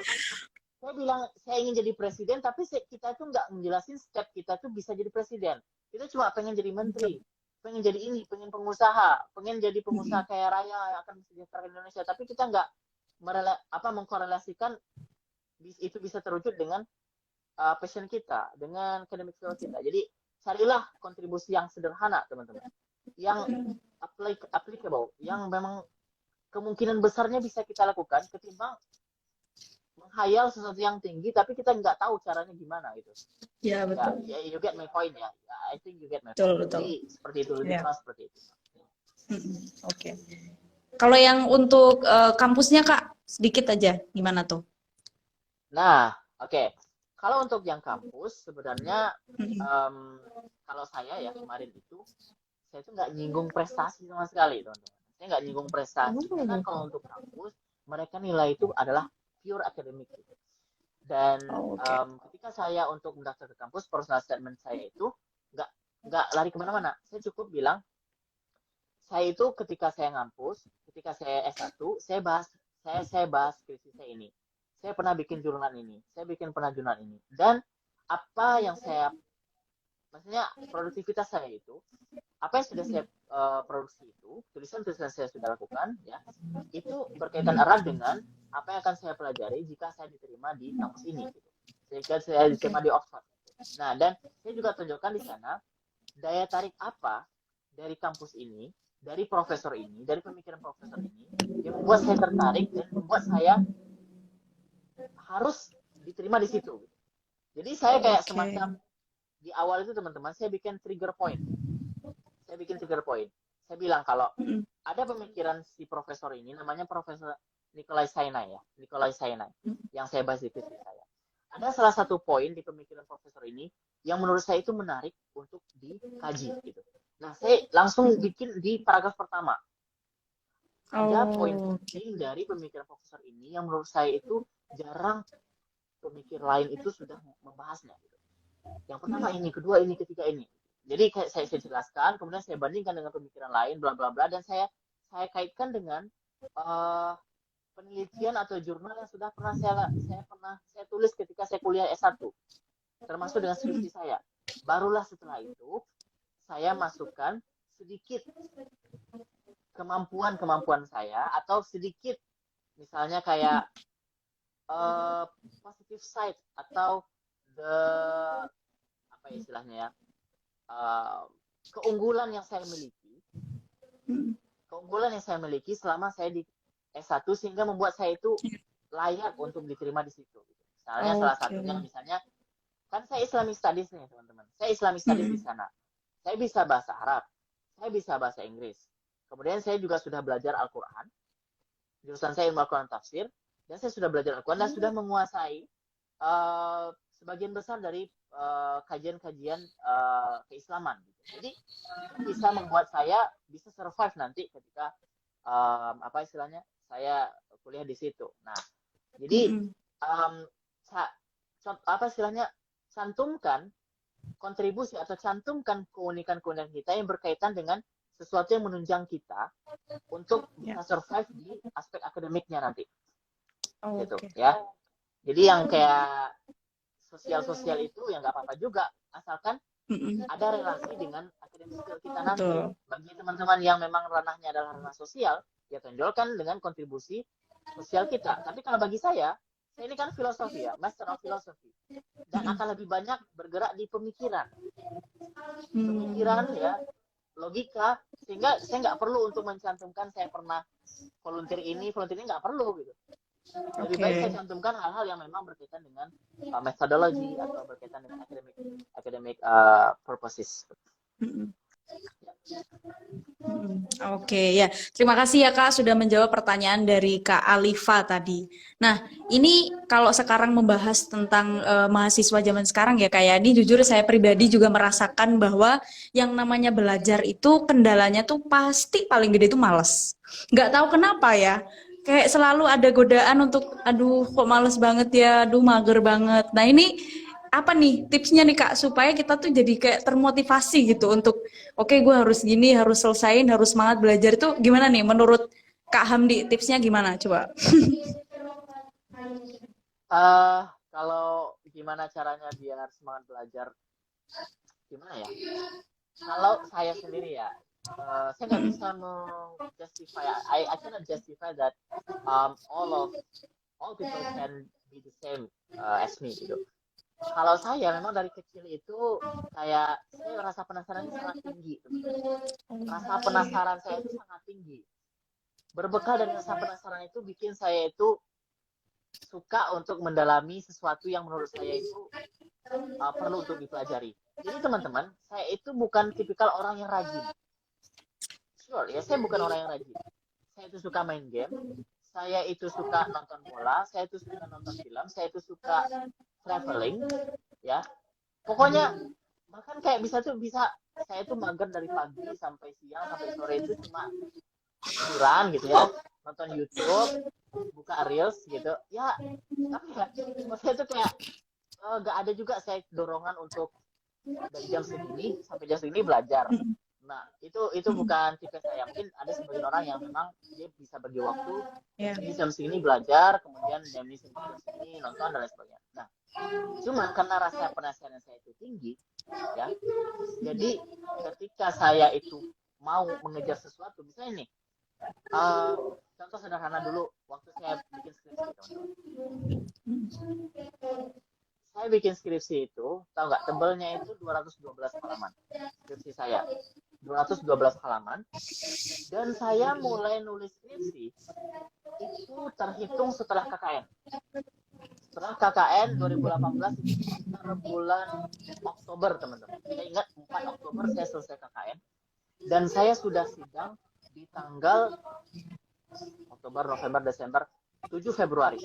saya bilang saya ingin jadi presiden, tapi kita tuh nggak menjelasin step kita tuh bisa jadi presiden. Kita cuma pengen jadi menteri, pengen jadi ini, pengen pengusaha, pengen jadi pengusaha kaya raya yang akan mensejahterakan Indonesia, tapi kita nggak mengkorelasikan itu bisa terwujud dengan passion kita, dengan academic field kita. Jadi carilah kontribusi yang sederhana, teman-teman, yang applicable, yang memang kemungkinan besarnya bisa kita lakukan, ketimbang menghayal sesuatu yang tinggi tapi kita nggak tahu caranya gimana gitu.
Ya, betul.
Ya, you get my point ya. I think you get my
Betul,
point.
betul.
Jadi seperti itu, lebih keras seperti itu.
Oke. Kalau yang untuk kampusnya Kak, sedikit aja gimana tuh?
Nah, oke. Kalau untuk yang kampus sebenarnya kalau saya ya kemarin itu saya tuh nggak nyinggung prestasi sama sekali, teman-teman. Saya nggak nyinggung prestasi karena kalau untuk kampus mereka nilai itu adalah pure academic gitu. Dan ketika saya untuk mendaftar ke kampus, personal statement saya itu nggak lari kemana-mana. Saya cukup bilang saya itu ketika saya ngampus, ketika saya S1, saya bahas skripsi saya ini. Saya pernah bikin jurnal ini, saya pernah jurnal ini, dan apa yang maksudnya produktivitas saya itu, apa yang sudah saya produksi itu, tulisan-tulisan saya sudah lakukan, ya, itu berkaitan erat dengan apa yang akan saya pelajari jika saya diterima di kampus ini, gitu. Jika saya diterima di Oxford. Nah, dan saya juga tunjukkan di sana daya tarik apa dari kampus ini, dari profesor ini, dari pemikiran profesor ini, yang membuat saya tertarik dan membuat saya harus diterima di situ. Jadi saya kayak semacam di awal itu, teman-teman, saya bikin trigger point. Saya bilang kalau ada pemikiran si profesor ini, namanya Profesor Nikolai Sainai, yang saya bahas di skripsi saya. Ada salah satu poin di pemikiran profesor ini yang menurut saya itu menarik untuk dikaji gitu. Nah, saya langsung bikin di paragraf pertama. Ada poin penting dari pemikiran profesor ini yang menurut saya itu jarang pemikir lain itu sudah membahasnya gitu. Yang pertama ini, kedua ini, ketiga ini. Jadi saya jelaskan, kemudian saya bandingkan dengan pemikiran lain, bla bla bla, dan saya kaitkan dengan penelitian atau jurnal yang sudah pernah saya tulis ketika saya kuliah S1, termasuk dengan skripsi saya. Barulah setelah itu saya masukkan sedikit kemampuan saya, atau sedikit misalnya kayak positive side atau apa istilahnya ya, keunggulan yang saya miliki selama saya di S1, sehingga membuat saya itu layak untuk diterima di situ. Misalnya salah
Oke.
satunya misalnya kan saya Islamic Studies nih teman-teman. Saya Islamic Studies di
Mm-mm.
sana. Saya bisa bahasa Arab, saya bisa bahasa Inggris. Kemudian saya juga sudah belajar Al-Quran. Jurusan saya ilmu Al-Quran tafsir. Dan saya sudah belajar Al-Quran dan sudah menguasai sebagian besar dari kajian-kajian keislaman. Jadi itu bisa membuat saya bisa survive nanti ketika apa istilahnya saya kuliah di situ. Nah, jadi
Mm-mm.
um, apa istilahnya cantumkan kontribusi atau cantumkan keunikan-keunikan kita yang berkaitan dengan sesuatu yang menunjang kita untuk
Ya.
bisa survive di aspek akademiknya nanti gitu
Oke.
ya. Jadi yang kayak sosial-sosial itu ya nggak apa-apa juga asalkan
Mm-mm.
ada relasi dengan akademik skill kita nanti.
Betul.
Bagi teman-teman yang memang ranahnya adalah ranah sosial, ya tonjolkan dengan kontribusi sosial kita. Tapi kalau bagi saya ini kan filosofi ya, Master of Philosophy. Dan
Mm-mm.
akan lebih banyak bergerak di pemikiran.
Hmm.
Pemikiran ya, logika. Sehingga saya nggak perlu untuk mencantumkan saya pernah volunteer ini nggak perlu gitu. Lebih baik saya
Oke.
cantumkan hal-hal yang memang berkaitan dengan methodology atau berkaitan dengan academic purposes.
Mm-mm. Mm-mm. Oke, ya. Terima kasih ya Kak sudah menjawab pertanyaan dari Kak Alifa tadi. Nah, ini kalau sekarang membahas tentang mahasiswa zaman sekarang ya Kak ya, ini jujur saya pribadi juga merasakan bahwa yang namanya belajar itu kendalanya tuh pasti paling gede itu males. Nggak tahu kenapa ya, kayak selalu ada godaan untuk, aduh kok males banget ya, aduh mager banget. Nah ini apa nih tipsnya nih Kak supaya kita tuh jadi kayak termotivasi gitu untuk oke, gue harus gini, harus selesain, harus semangat belajar itu gimana nih menurut Kak Hamdi? Tipsnya gimana? Coba.
Kalau gimana caranya biar semangat belajar, gimana ya? Kalau saya sendiri ya, saya nggak bisa justify. I cannot justify that all people can be the same as me gitu. Kalau saya memang dari kecil itu kayak saya rasa penasarannya sangat tinggi, teman-teman. Rasa penasaran saya itu sangat tinggi. Berbekal dari rasa penasaran itu bikin saya itu suka untuk mendalami sesuatu yang menurut saya itu perlu untuk dipelajari. Jadi teman-teman, saya itu bukan tipikal orang yang rajin. Sure, ya saya bukan orang yang rajin. Saya itu suka main game, saya itu suka nonton bola, saya itu suka nonton film, saya itu suka traveling, ya. Pokoknya bahkan kayak bisa saya itu mager dari pagi sampai siang sampai sore itu cuma tiduran gitu ya, nonton YouTube, buka reels gitu. Ya, tapi ya, maksudnya itu kayak nggak ada juga saya dorongan untuk dari jam segini sampai jam segini belajar. Nah, itu bukan tipe saya. Mungkin ada sebagian orang yang memang dia bisa bagi waktu
Ya.
di jam segini belajar, kemudian jam segini nonton dan lain sebagainya. Nah, cuman karena rasa penasaran saya itu tinggi, ya. Jadi ketika saya itu mau mengejar sesuatu, misalnya nih, contoh sederhana dulu waktu saya bikin skripsi, teman-teman. Saya bikin skripsi itu, tahu nggak, tebelnya itu 212 halaman. Skripsi saya 212 halaman. Dan saya mulai nulis skripsi itu terhitung setelah KKN. Setelah KKN 2018 itu sekitar bulan Oktober, teman-teman. Saya ingat 4 Oktober saya selesai KKN. Dan saya sudah sidang di tanggal Oktober, November, Desember, 7 Februari.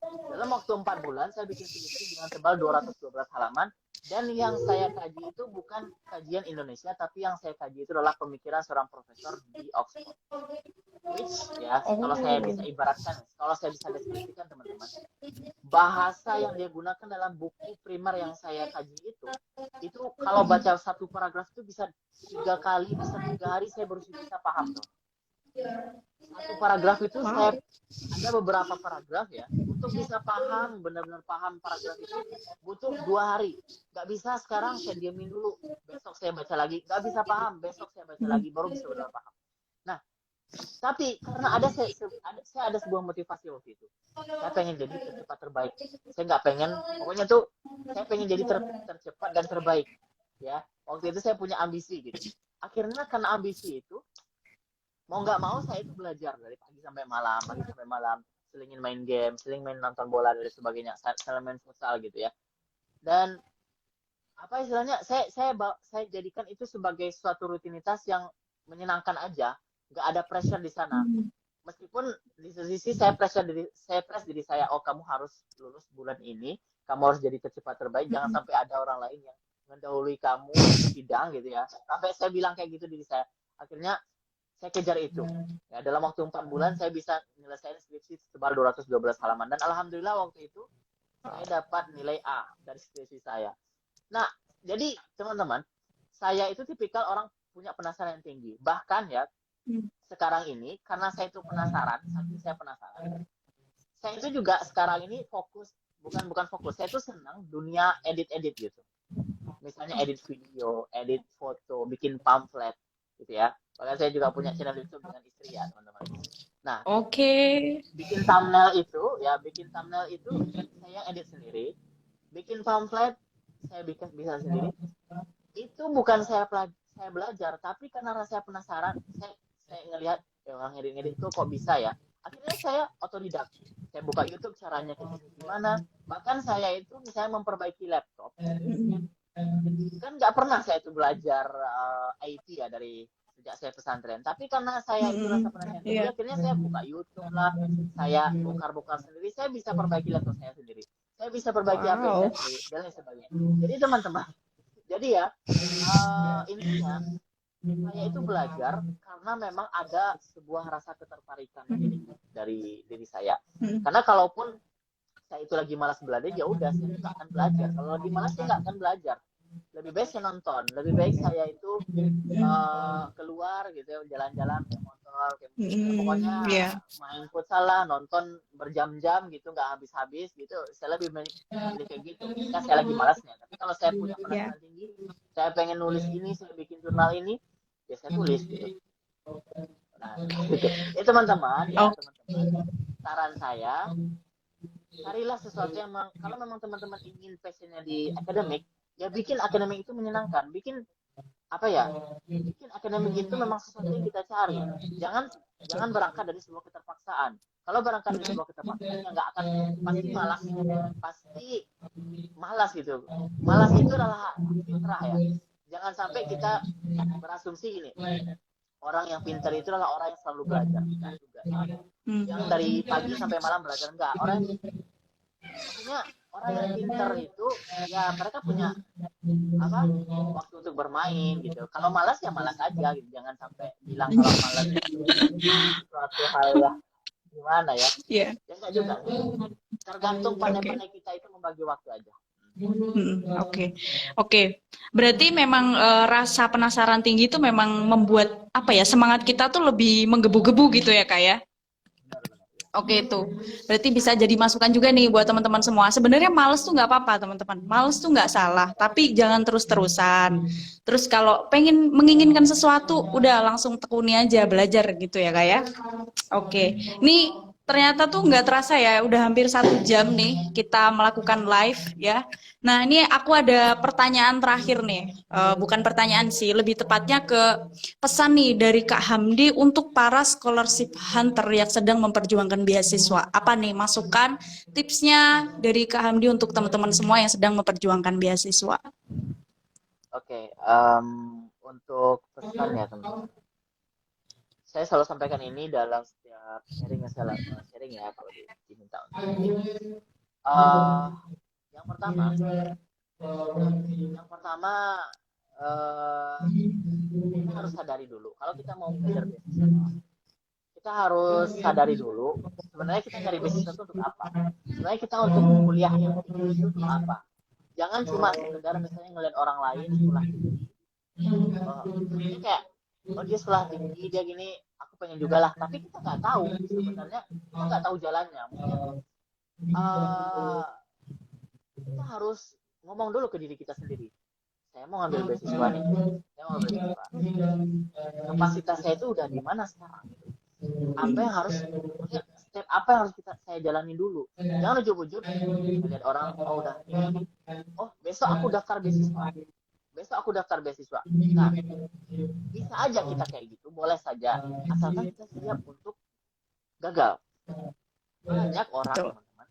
Dalam waktu 4 bulan, saya bikin skripsi dengan tebal 212 halaman. Dan yang saya kaji itu bukan kajian Indonesia, tapi yang saya kaji itu adalah pemikiran seorang profesor di Oxford. Which, ya, kalau saya bisa ibaratkan, kalau saya bisa deskripsikan teman-teman, bahasa yang dia gunakan dalam buku primer yang saya kaji itu kalau baca satu paragraf itu bisa 3 kali, bisa 3 hari saya baru bisa paham tuh. Satu paragraf itu saya ada beberapa paragraf ya, untuk bisa paham, benar-benar paham paragraf itu butuh 2 hari. Nggak bisa sekarang saya diamin dulu, besok saya baca lagi. Nggak bisa paham, besok saya baca lagi, baru bisa benar paham. Nah, tapi karena saya ada sebuah motivasi waktu itu. Saya pengen jadi tercepat terbaik. Saya nggak pengen, pokoknya tuh saya pengen jadi tercepat dan terbaik. Ya, waktu itu saya punya ambisi gitu. Akhirnya karena ambisi itu, mau nggak mau saya itu belajar dari pagi sampai malam, selingin main game, seling main nonton bola dan sebagainya, saling main futsal gitu ya. Dan apa istilahnya, saya jadikan itu sebagai suatu rutinitas yang menyenangkan aja, nggak ada pressure di sana.
Hmm.
Meskipun di sisi saya press diri saya, oh kamu harus lulus bulan ini, kamu harus jadi tercepat terbaik, jangan sampai ada orang lain yang mendahului kamu sidang gitu ya. Sampai saya bilang kayak gitu diri saya. Akhirnya saya kejar itu. Ya, dalam waktu 4 bulan saya bisa menyelesaikan skripsi setebal 212 halaman, dan alhamdulillah waktu itu saya dapat nilai A dari skripsi saya. Nah, jadi teman-teman, saya itu tipikal orang punya penasaran yang tinggi. Bahkan ya, sekarang ini karena saya itu penasaran, saking saya penasaran, saya itu juga sekarang ini bukan fokus, saya itu senang dunia edit gitu. Misalnya edit video, edit foto, bikin pamflet gitu ya. Bahkan saya juga punya channel YouTube dengan istri ya, teman-teman. Nah,
Oke.
bikin thumbnail itu saya edit sendiri. Bikin pamflet saya bisa sendiri. Itu bukan saya belajar, tapi karena rasa penasaran, saya ngelihat orang ngedit itu kok bisa ya. Akhirnya saya otodidak. Saya buka YouTube caranya gimana. Bahkan saya itu misalnya memperbaiki laptop. Kan nggak pernah saya itu belajar IT ya dari sejak saya pesantren. Tapi karena saya itu rasa penasaran tinggi, akhirnya saya buka YouTube lah. Saya bongkar-bongkar sendiri. Saya bisa perbaiki laptop saya sendiri. Saya bisa perbaiki HP saya sendiri dan lain sebagainya. Jadi teman-teman, jadi ya intinya saya itu belajar karena memang ada sebuah rasa ketertarikan dari diri saya. Karena kalaupun saya itu lagi malas belajar, ya udah saya nggak akan belajar. Kalau lagi malas saya nggak akan belajar. Lebih baik saya nonton. Lebih baik saya itu keluar gitu ya, jalan-jalan kayak motor, pokoknya main futsal lah, nonton berjam-jam gitu, nggak habis-habis gitu. Saya lebih milih kayak gitu. Ketika saya lagi malasnya. Tapi kalau saya punya penasaran tinggi, saya pengen nulis ini, saya bikin jurnal ini, ya saya tulis gitu. Nah, gitu. Teman-teman, saran saya, carilah sesuatu yang kalau memang teman-teman ingin passionnya di akademik, ya bikin akademik itu menyenangkan. Bikin akademik itu memang sesuatu yang kita cari. Jangan berangkat dari sebuah keterpaksaan. Kalau berangkat dari sebuah keterpaksaan, ya nggak akan, pasti malas gitu. Malas itu adalah fitrah ya. Jangan sampai kita berasumsi ini, orang yang pintar itu adalah orang yang selalu belajar. Enggak juga. Yang dari pagi sampai malam belajar, enggak. Orang yang pintar itu ya mereka punya waktu untuk bermain gitu. Kalau malas ya malas aja gitu. Jangan sampai bilang kalau malas itu suatu hal yang gimana ya. Ya enggak juga. Tergantung pandai-pandai kita itu membagi waktu aja.
Oke. Berarti memang rasa penasaran tinggi itu memang membuat semangat kita tuh lebih menggebu-gebu gitu ya Kak ya? Oke, itu berarti bisa jadi masukan juga nih buat teman-teman semua. Sebenarnya males tuh nggak apa-apa teman-teman. Males tuh nggak salah, tapi jangan terus-terusan. Terus kalau pengen menginginkan sesuatu, udah langsung tekuni aja belajar gitu ya Kak ya? Oke. Nih ternyata tuh nggak terasa ya, udah hampir 1 jam nih kita melakukan live ya. Nah ini aku ada pertanyaan terakhir nih, bukan pertanyaan sih, lebih tepatnya ke pesan nih dari Kak Hamdi untuk para scholarship hunter yang sedang memperjuangkan beasiswa. Apa nih masukan, tipsnya dari Kak Hamdi untuk teman-teman semua yang sedang memperjuangkan beasiswa?
Oke, untuk pesan ya teman-teman. Saya selalu sampaikan ini dalam setiap sharing yang saya sharing ya kalau diminta untuk. Yang pertama kita harus sadari dulu kalau kita mau mengejar beasiswa, kita harus sadari dulu sebenarnya kita cari beasiswa itu untuk apa. Sebenarnya kita untuk kuliah yang tinggi itu untuk apa. Jangan cuma sekedar misalnya ngeliat orang lain sekolah tinggi, ini kayak dia sekolah tinggi, dia gini, aku pengen juga lah. Tapi kita nggak tahu sebenarnya, kita nggak tahu jalannya. Kita harus ngomong dulu ke diri kita sendiri. Saya mau ngambil beasiswa nih, saya mau ngambil beasiswa. Kapasitas saya itu udah di mana sekarang? Apa yang harus, step apa yang harus saya jalani dulu? Jangan ujub-ujub lihat orang, udah ini, besok aku daftar beasiswa. Nah, bisa aja kita kayak gitu, boleh saja, asalkan kita siap untuk gagal. banyak orang
Betul.
teman-teman,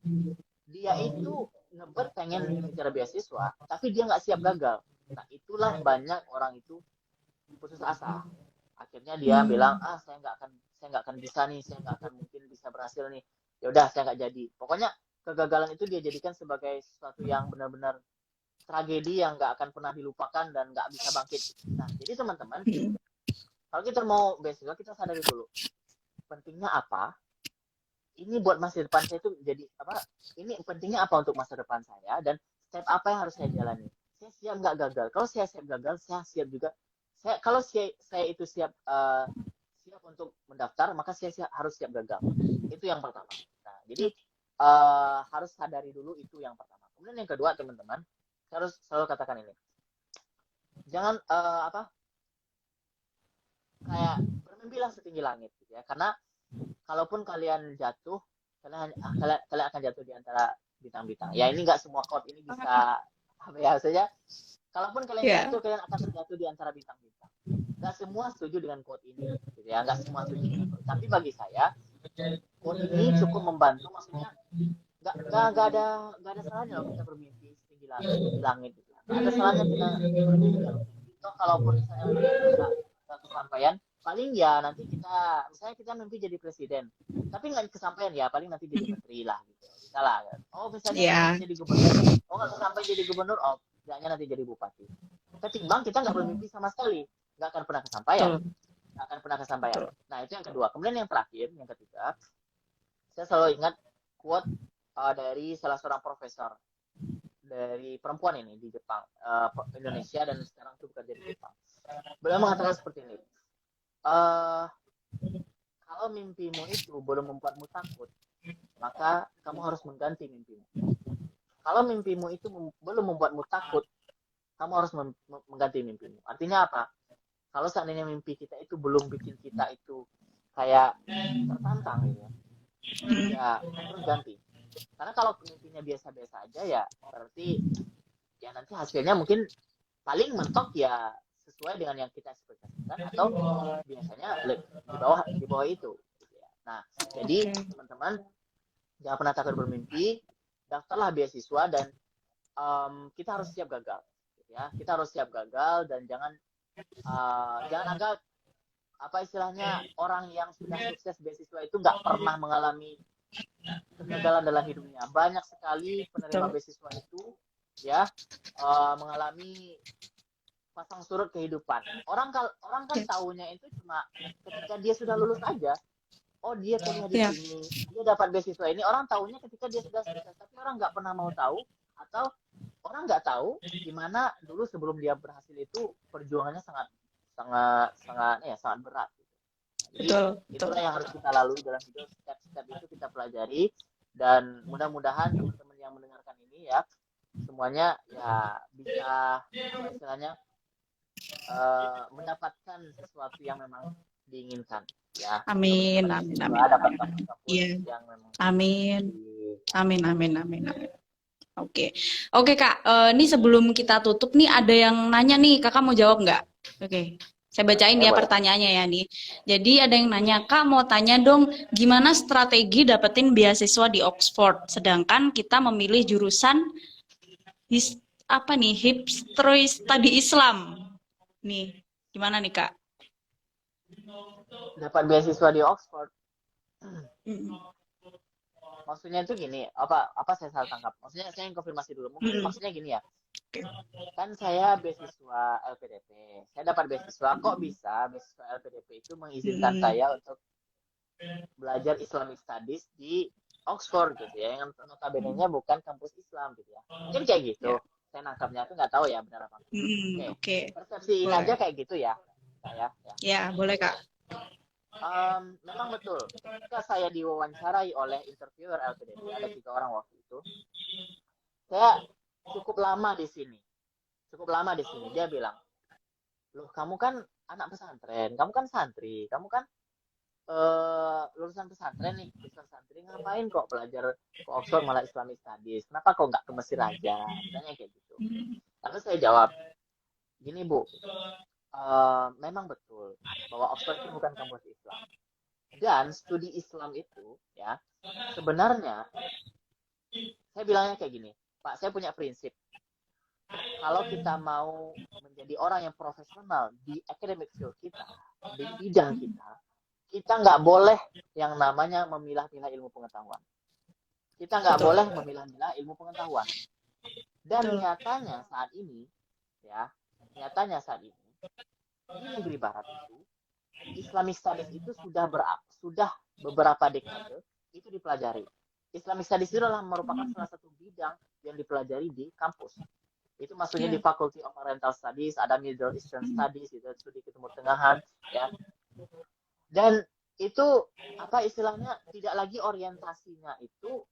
dia itu ngebet pengen ngejar beasiswa, tapi dia nggak siap gagal. Nah, itulah banyak orang itu putus asa. Akhirnya dia bilang,
Hmm.
saya nggak akan bisa nih, saya nggak akan mungkin bisa berhasil nih. Ya udah, saya nggak jadi. Pokoknya kegagalan itu dia jadikan sebagai sesuatu yang benar-benar tragedi yang nggak akan pernah dilupakan dan nggak bisa bangkit. Nah, jadi teman-teman,
Hmm.
kalau kita mau beasiswa, kita sadari dulu pentingnya apa. Ini buat masa depan saya itu jadi apa? Ini pentingnya apa untuk masa depan saya dan step apa yang harus saya jalani. Saya siap nggak gagal. Kalau saya siap gagal, saya siap juga. Kalau saya itu siap untuk mendaftar, maka harus siap gagal. Itu yang pertama. Nah, jadi harus sadari dulu itu yang pertama. Kemudian yang kedua, teman-teman, saya harus selalu katakan ini. Jangan kayak bermimpilah setinggi langit gitu ya. Karena kalaupun kalian jatuh, kalian akan jatuh di antara bintang-bintang. Ya ini nggak semua quote ini bisa apa ya saja. Kalaupun kalian
Ya.
jatuh, kalian akan terjatuh di antara bintang-bintang. Nggak semua setuju dengan quote ini, gitu ya. Nggak semua setuju dengan quote. Tapi bagi saya, quote ini cukup membantu. Maksudnya nggak ada salahnya loh kita bermimpi setinggi langit gitu. Nggak ada salahnya kita bermimpi yang tinggi. Toh kalaupun misalnya mimpi itu nggak kesampaian, paling ya nanti misalnya kita mimpi jadi presiden, tapi nggak kesampaian ya paling nanti jadi menteri lah gitu. Misalnya kan. Oh misalnya mimpi
Ya.
jadi gubernur, oh nggak sampai jadi gubernur, oh tidaknya nanti jadi bupati. Ketimbang kita nggak bermimpi sama sekali, nggak akan pernah kesampaian,
Betul.
nggak akan pernah kesampaian.
Betul.
Nah itu yang kedua. Kemudian yang terakhir, yang ketiga, saya selalu ingat quote dari salah seorang profesor dari perempuan ini di Jepang, Indonesia dan sekarang itu bekerja di Jepang. Beliau mengatakan seperti ini. Kalau mimpimu itu belum membuatmu takut, maka kamu harus mengganti mimpimu. Kalau mimpimu itu belum membuatmu takut, kamu harus mengganti mimpimu. Artinya apa? Kalau seandainya mimpi kita itu belum bikin kita itu kayak tertantang gitu ya kita harus ganti. Karena kalau mimpinya biasa-biasa aja ya berarti ya nanti hasilnya mungkin paling mentok ya sesuai dengan yang kita ekspektasikan atau biasanya di bawah itu gitu ya. Nah, jadi
Oke.
teman-teman jangan pernah takut bermimpi, daftarlah beasiswa dan kita harus siap gagal gitu ya. Kita harus siap gagal dan jangan anggap apa istilahnya orang yang sudah sukses beasiswa itu nggak pernah mengalami kegagalan dalam hidupnya. Banyak sekali penerima
Betul.
beasiswa itu ya mengalami pasang surut kehidupan. Orang kan
Ya.
tahunya itu cuma ketika dia sudah lulus aja. Oh dia kuliah di
Ya.
sini, dia dapat beasiswa ini. Orang tahunya ketika dia sudah sukses, tapi orang nggak pernah mau tahu atau orang nggak tahu gimana dulu sebelum dia berhasil itu perjuangannya sangat sangat sangat ya sangat berat. Jadi
Betul. Betul.
itulah yang harus kita lalui dalam hidup. Step-step itu kita pelajari dan mudah-mudahan teman-teman yang mendengarkan ini ya semuanya ya bisa apa istilahnya mendapatkan sesuatu yang memang diinginkan ya.
Amin.
Dapat
Amin.
beasiswa,
Amin.
dapat kampus-kampus
Iya.
yang memang
Amin.
di
Amin. Amin. Amin. Amin. Oke. Oke, Kak. Ini sebelum kita tutup nih ada yang nanya nih. Kakak mau jawab nggak? Oke. Saya bacain ya
boleh.
pertanyaannya ya nih. Jadi ada yang nanya, Kak mau tanya dong, gimana strategi dapetin beasiswa di Oxford? Sedangkan kita memilih jurusan History Study Islam. Nih, gimana nih, Kak?
Dapat beasiswa di Oxford.
Mm.
Maksudnya itu gini, apa saya salah tangkap? Maksudnya saya yang konfirmasi dulu. Mungkin maksudnya gini ya. Kan saya beasiswa LPDP. Saya dapat beasiswa. Kok bisa beasiswa LPDP itu mengizinkan saya untuk belajar Islamic Studies di Oxford gitu ya, yang notabene-nya bukan kampus Islam gitu ya. Mungkin kayak gitu. Saya nangkapnya itu nggak tahu ya benar apa.
Oke.
Persepsiin aja kayak gitu ya. Saya ya.
Ya, boleh, Kak.
Memang betul. Ketika saya diwawancarai oleh interviewer LPDP, ada 3 orang waktu itu, saya cukup lama di sini. Dia bilang, loh kamu kan anak pesantren, kamu kan santri, kamu kan lulusan pesantren nih, ngapain kok belajar ke Oxford malah Islamic Studies? Kenapa kok nggak ke Mesir aja? Misalnya kayak gitu. Lalu saya jawab, gini Bu, memang betul bahwa Oxford itu bukan kampus Islam. Dan studi Islam itu ya sebenarnya saya bilangnya kayak gini, Pak, saya punya prinsip. Kalau kita mau menjadi orang yang profesional di academic field kita, di bidang kita, kita nggak boleh yang namanya memilah-milah ilmu pengetahuan. Kita nggak
Betul.
boleh memilah-milah ilmu pengetahuan. Dan
Betul.
nyatanya saat ini, ya, nyatanya saat ini di negeri Barat itu Islamic Studies itu sudah beberapa dekade itu dipelajari. Islamic Studies itu adalah merupakan salah satu bidang yang dipelajari di kampus. Itu maksudnya di
Ya.
Faculty of Oriental Studies, ada Middle Eastern Studies, itu studi Timur Tengahan, ya. Dan itu apa istilahnya tidak lagi orientasinya itu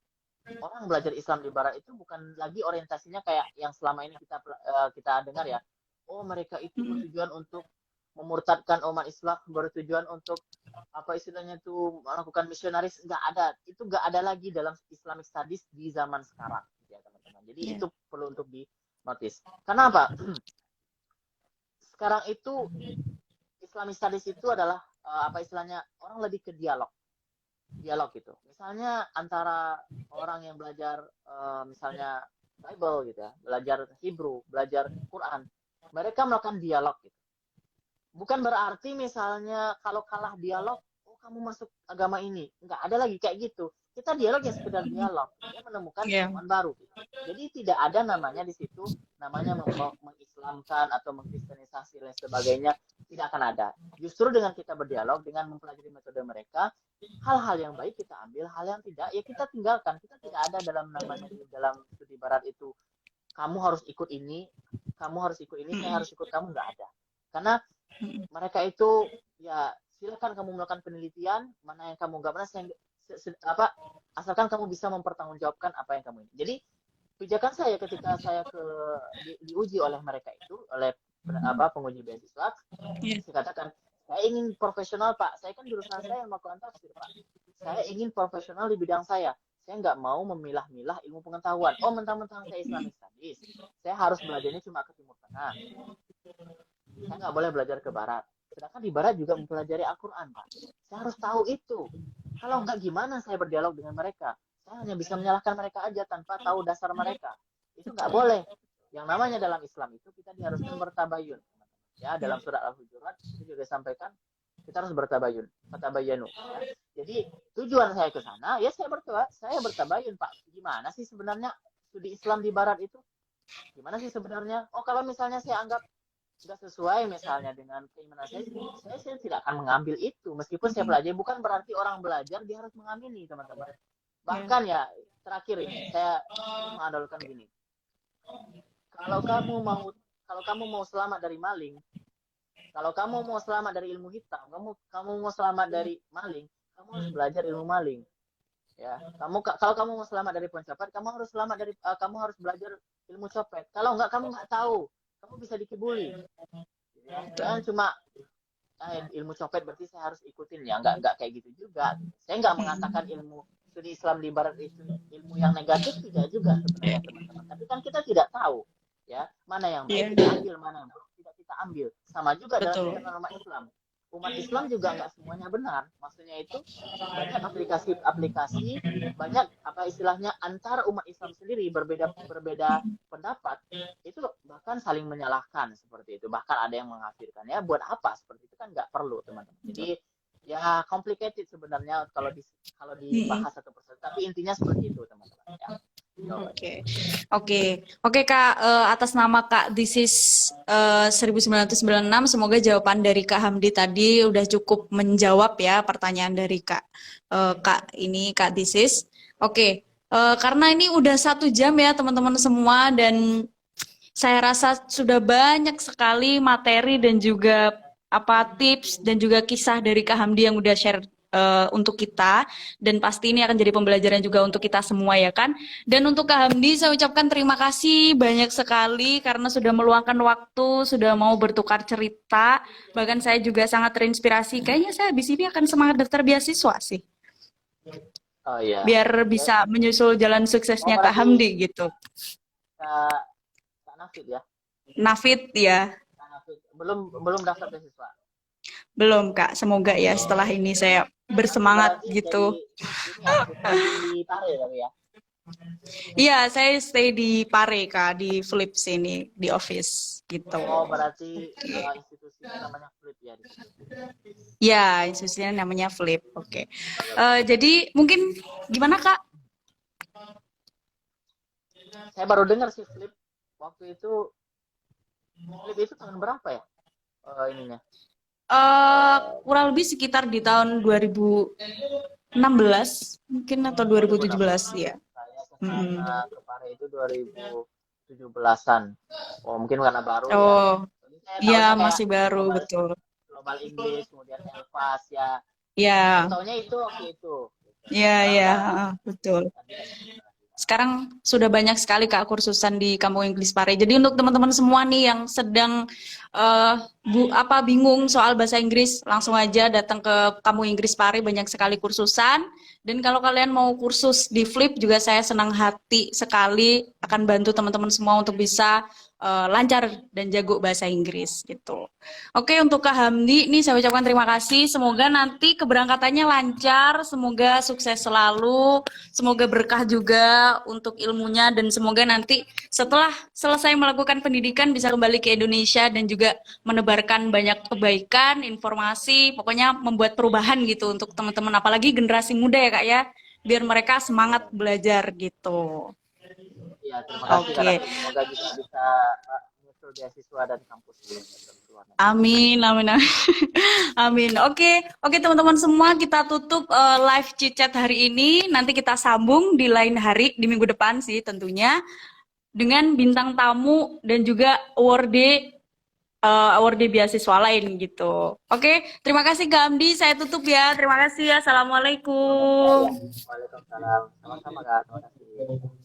orang belajar Islam di Barat itu bukan lagi orientasinya kayak yang selama ini kita dengar ya. Oh, mereka itu bertujuan untuk memurtadkan umat Islam, bertujuan untuk apa istilahnya itu melakukan misionaris, nggak ada. Itu nggak ada lagi dalam Islamic Studies di zaman sekarang, ya teman-teman. Jadi
Ya.
itu perlu untuk di notice. Kenapa? Sekarang itu Islamic Studies itu adalah apa istilahnya orang lebih ke dialog gitu. Misalnya antara orang yang belajar misalnya Bible gitu ya, belajar Hebrew, belajar Quran, mereka melakukan dialog gitu. Bukan berarti misalnya kalau kalah dialog, oh kamu masuk agama ini. Nggak ada lagi kayak gitu. Kita dialog ya sekedar dialog. Dia menemukan
Ya.
teman baru. Gitu. Jadi tidak ada namanya di situ, namanya mengislamkan atau mengkristenisasi dan sebagainya. Tidak akan ada. Justru dengan kita berdialog, dengan mempelajari metode mereka, hal-hal yang baik kita ambil, hal yang tidak, ya kita tinggalkan. Kita tidak ada dalam namanya di dalam studi Barat itu, kamu harus ikut ini, saya harus ikut kamu, nggak ada. Karena mereka itu ya silakan kamu melakukan penelitian mana yang kamu nggak pernah asalkan kamu bisa mempertanggungjawabkan apa yang kamu ini. Jadi pijakan saya ketika saya diuji oleh mereka itu oleh penguji beasiswa, saya katakan saya ingin profesional Pak, saya kan jurusan saya melakukan tafsir Pak, saya ingin profesional di bidang saya nggak mau memilah-milah ilmu pengetahuan. Oh mentang-mentang saya Islamic Studies, saya harus belajarnya cuma ke Timur Tengah, saya nggak boleh belajar ke Barat. Sedangkan di Barat juga mempelajari Al-Quran, Pak. Saya harus tahu itu. Kalau nggak, gimana saya berdialog dengan mereka? Saya hanya bisa menyalahkan mereka aja tanpa tahu dasar mereka. Itu nggak boleh. Yang namanya dalam Islam itu kita diharuskan bertabayun. Ya, dalam surat Al-Hujurat itu juga disampaikan kita harus bertabayun. Fatabayanu. Ya. Jadi tujuan saya ke sana, ya saya bertabayun, Pak. Gimana sih sebenarnya studi Islam di Barat itu? Gimana sih sebenarnya? Oh, kalau misalnya saya anggap nggak sesuai misalnya dengan keimanan saya tidak akan mengambil itu meskipun saya pelajari. Bukan berarti orang belajar dia harus mengamini teman-teman. Bahkan ya terakhir ini saya mengandalkan gini, kalau kamu mau selamat dari maling, kalau kamu mau selamat dari ilmu hitam, kamu mau selamat dari maling, kamu harus belajar ilmu maling. Ya, kalau kamu mau selamat dari pencopet, kamu harus belajar ilmu copet. Kalau enggak, kamu nggak tahu, kamu bisa dikibuli. Ya, jangan cuma ilmu copet berarti saya harus ikutin, ya nggak kayak gitu juga. Saya nggak mengatakan ilmu studi Islam di Barat itu ilmu yang negatif, tidak juga sebenarnya teman-teman. Tapi kan kita tidak tahu ya mana yang baik kita ambil, mana yang buruk tidak kita ambil. Sama juga dalam internal umat Islam. Umat Islam juga nggak semuanya benar. Maksudnya itu banyak aplikasi, banyak apa istilahnya antar umat Islam sendiri berbeda pendapat. Itu bahkan saling menyalahkan seperti itu. Bahkan ada yang mengkafirkannya. Buat apa seperti itu kan nggak perlu teman-teman. Jadi ya complicated sebenarnya kalau dibahas satu persatu. Tapi intinya seperti itu teman-teman. Ya.
Oke Kak, atas nama Kak This is 1996, semoga jawaban dari Kak Hamdi tadi udah cukup menjawab ya pertanyaan dari Kak This is. Karena ini udah 1 jam ya teman-teman semua, dan saya rasa sudah banyak sekali materi dan juga tips dan juga kisah dari Kak Hamdi yang udah share untuk kita, dan pasti ini akan jadi pembelajaran juga untuk kita semua ya kan. Dan untuk Kak Hamdi saya ucapkan terima kasih banyak sekali karena sudah meluangkan waktu, sudah mau bertukar cerita. Bahkan saya juga sangat terinspirasi. Kayaknya saya habis ini akan semangat daftar beasiswa sih.
Oh iya.
Biar bisa menyusul jalan suksesnya Kak Hamdi gitu.
Kak Nafid ya.
Nafid ya.
Belum daftar beasiswa.
Belum, Kak. Semoga ya setelah ini saya bersemangat
Berarti
gitu.
ini ya stay di Pare tapi ya.
Iya, saya stay di Pare, Kak, di Flip sini, di office gitu.
Oh, berarti institusinya namanya Flip ya di situ.
Ya, institusinya namanya Flip. Oke.
Iya, iya.
Jadi mungkin gimana, Kak?
Saya baru dengar sih Flip. Waktu itu Flip itu tahun berapa ya? Ininya.
Kurang lebih sekitar di tahun 2016 mungkin atau 2017 ya.
Saya ke
Mm-mm.
sana ke Pare itu 2017-an. Oh, mungkin karena baru ya.
Oh,
Jadi saya
iya
tahunya kayak
masih baru,
global
betul.
global English, kemudian Elvas ya. Saya
Ya,
tahunya itu waktu itu. Gitu.
ya,
Sekarang
ya,
udah
betul.
ganti lagi.
Sekarang sudah banyak sekali Kak kursusan di Kampung Inggris Pare. Jadi untuk teman-teman semua nih yang sedang eh, bingung soal bahasa Inggris, langsung aja datang ke Kampung Inggris Pare, banyak sekali kursusan. Dan kalau kalian mau kursus di Flip juga saya senang hati sekali akan bantu teman-teman semua untuk bisa lancar dan jago bahasa Inggris gitu. Oke, untuk Kak Hamdi, nih saya ucapkan terima kasih. Semoga nanti keberangkatannya lancar, semoga sukses selalu. Semoga berkah juga untuk ilmunya dan semoga nanti setelah selesai melakukan pendidikan bisa kembali ke Indonesia dan juga menebarkan banyak kebaikan, informasi, pokoknya membuat perubahan gitu untuk teman-teman apalagi generasi muda ya Kak ya, biar mereka semangat belajar gitu.
Ya, terima kasih Kak
Oke.
Raffi. Semoga juga bisa menyusul beasiswa dan kampus di luar negeri.
Amin, amin, amin. Amin. Oke, oke teman-teman semua kita tutup live chit-chat hari ini. Nanti kita sambung di lain hari di minggu depan sih tentunya dengan bintang tamu dan juga awardee beasiswa lain gitu. Oke, terima kasih Kak Amdi. Saya tutup ya. Terima kasih ya.
Ya, ya.
Assalamualaikum.
Waalaikumsalam. Sama-sama Kak. Terima kasih.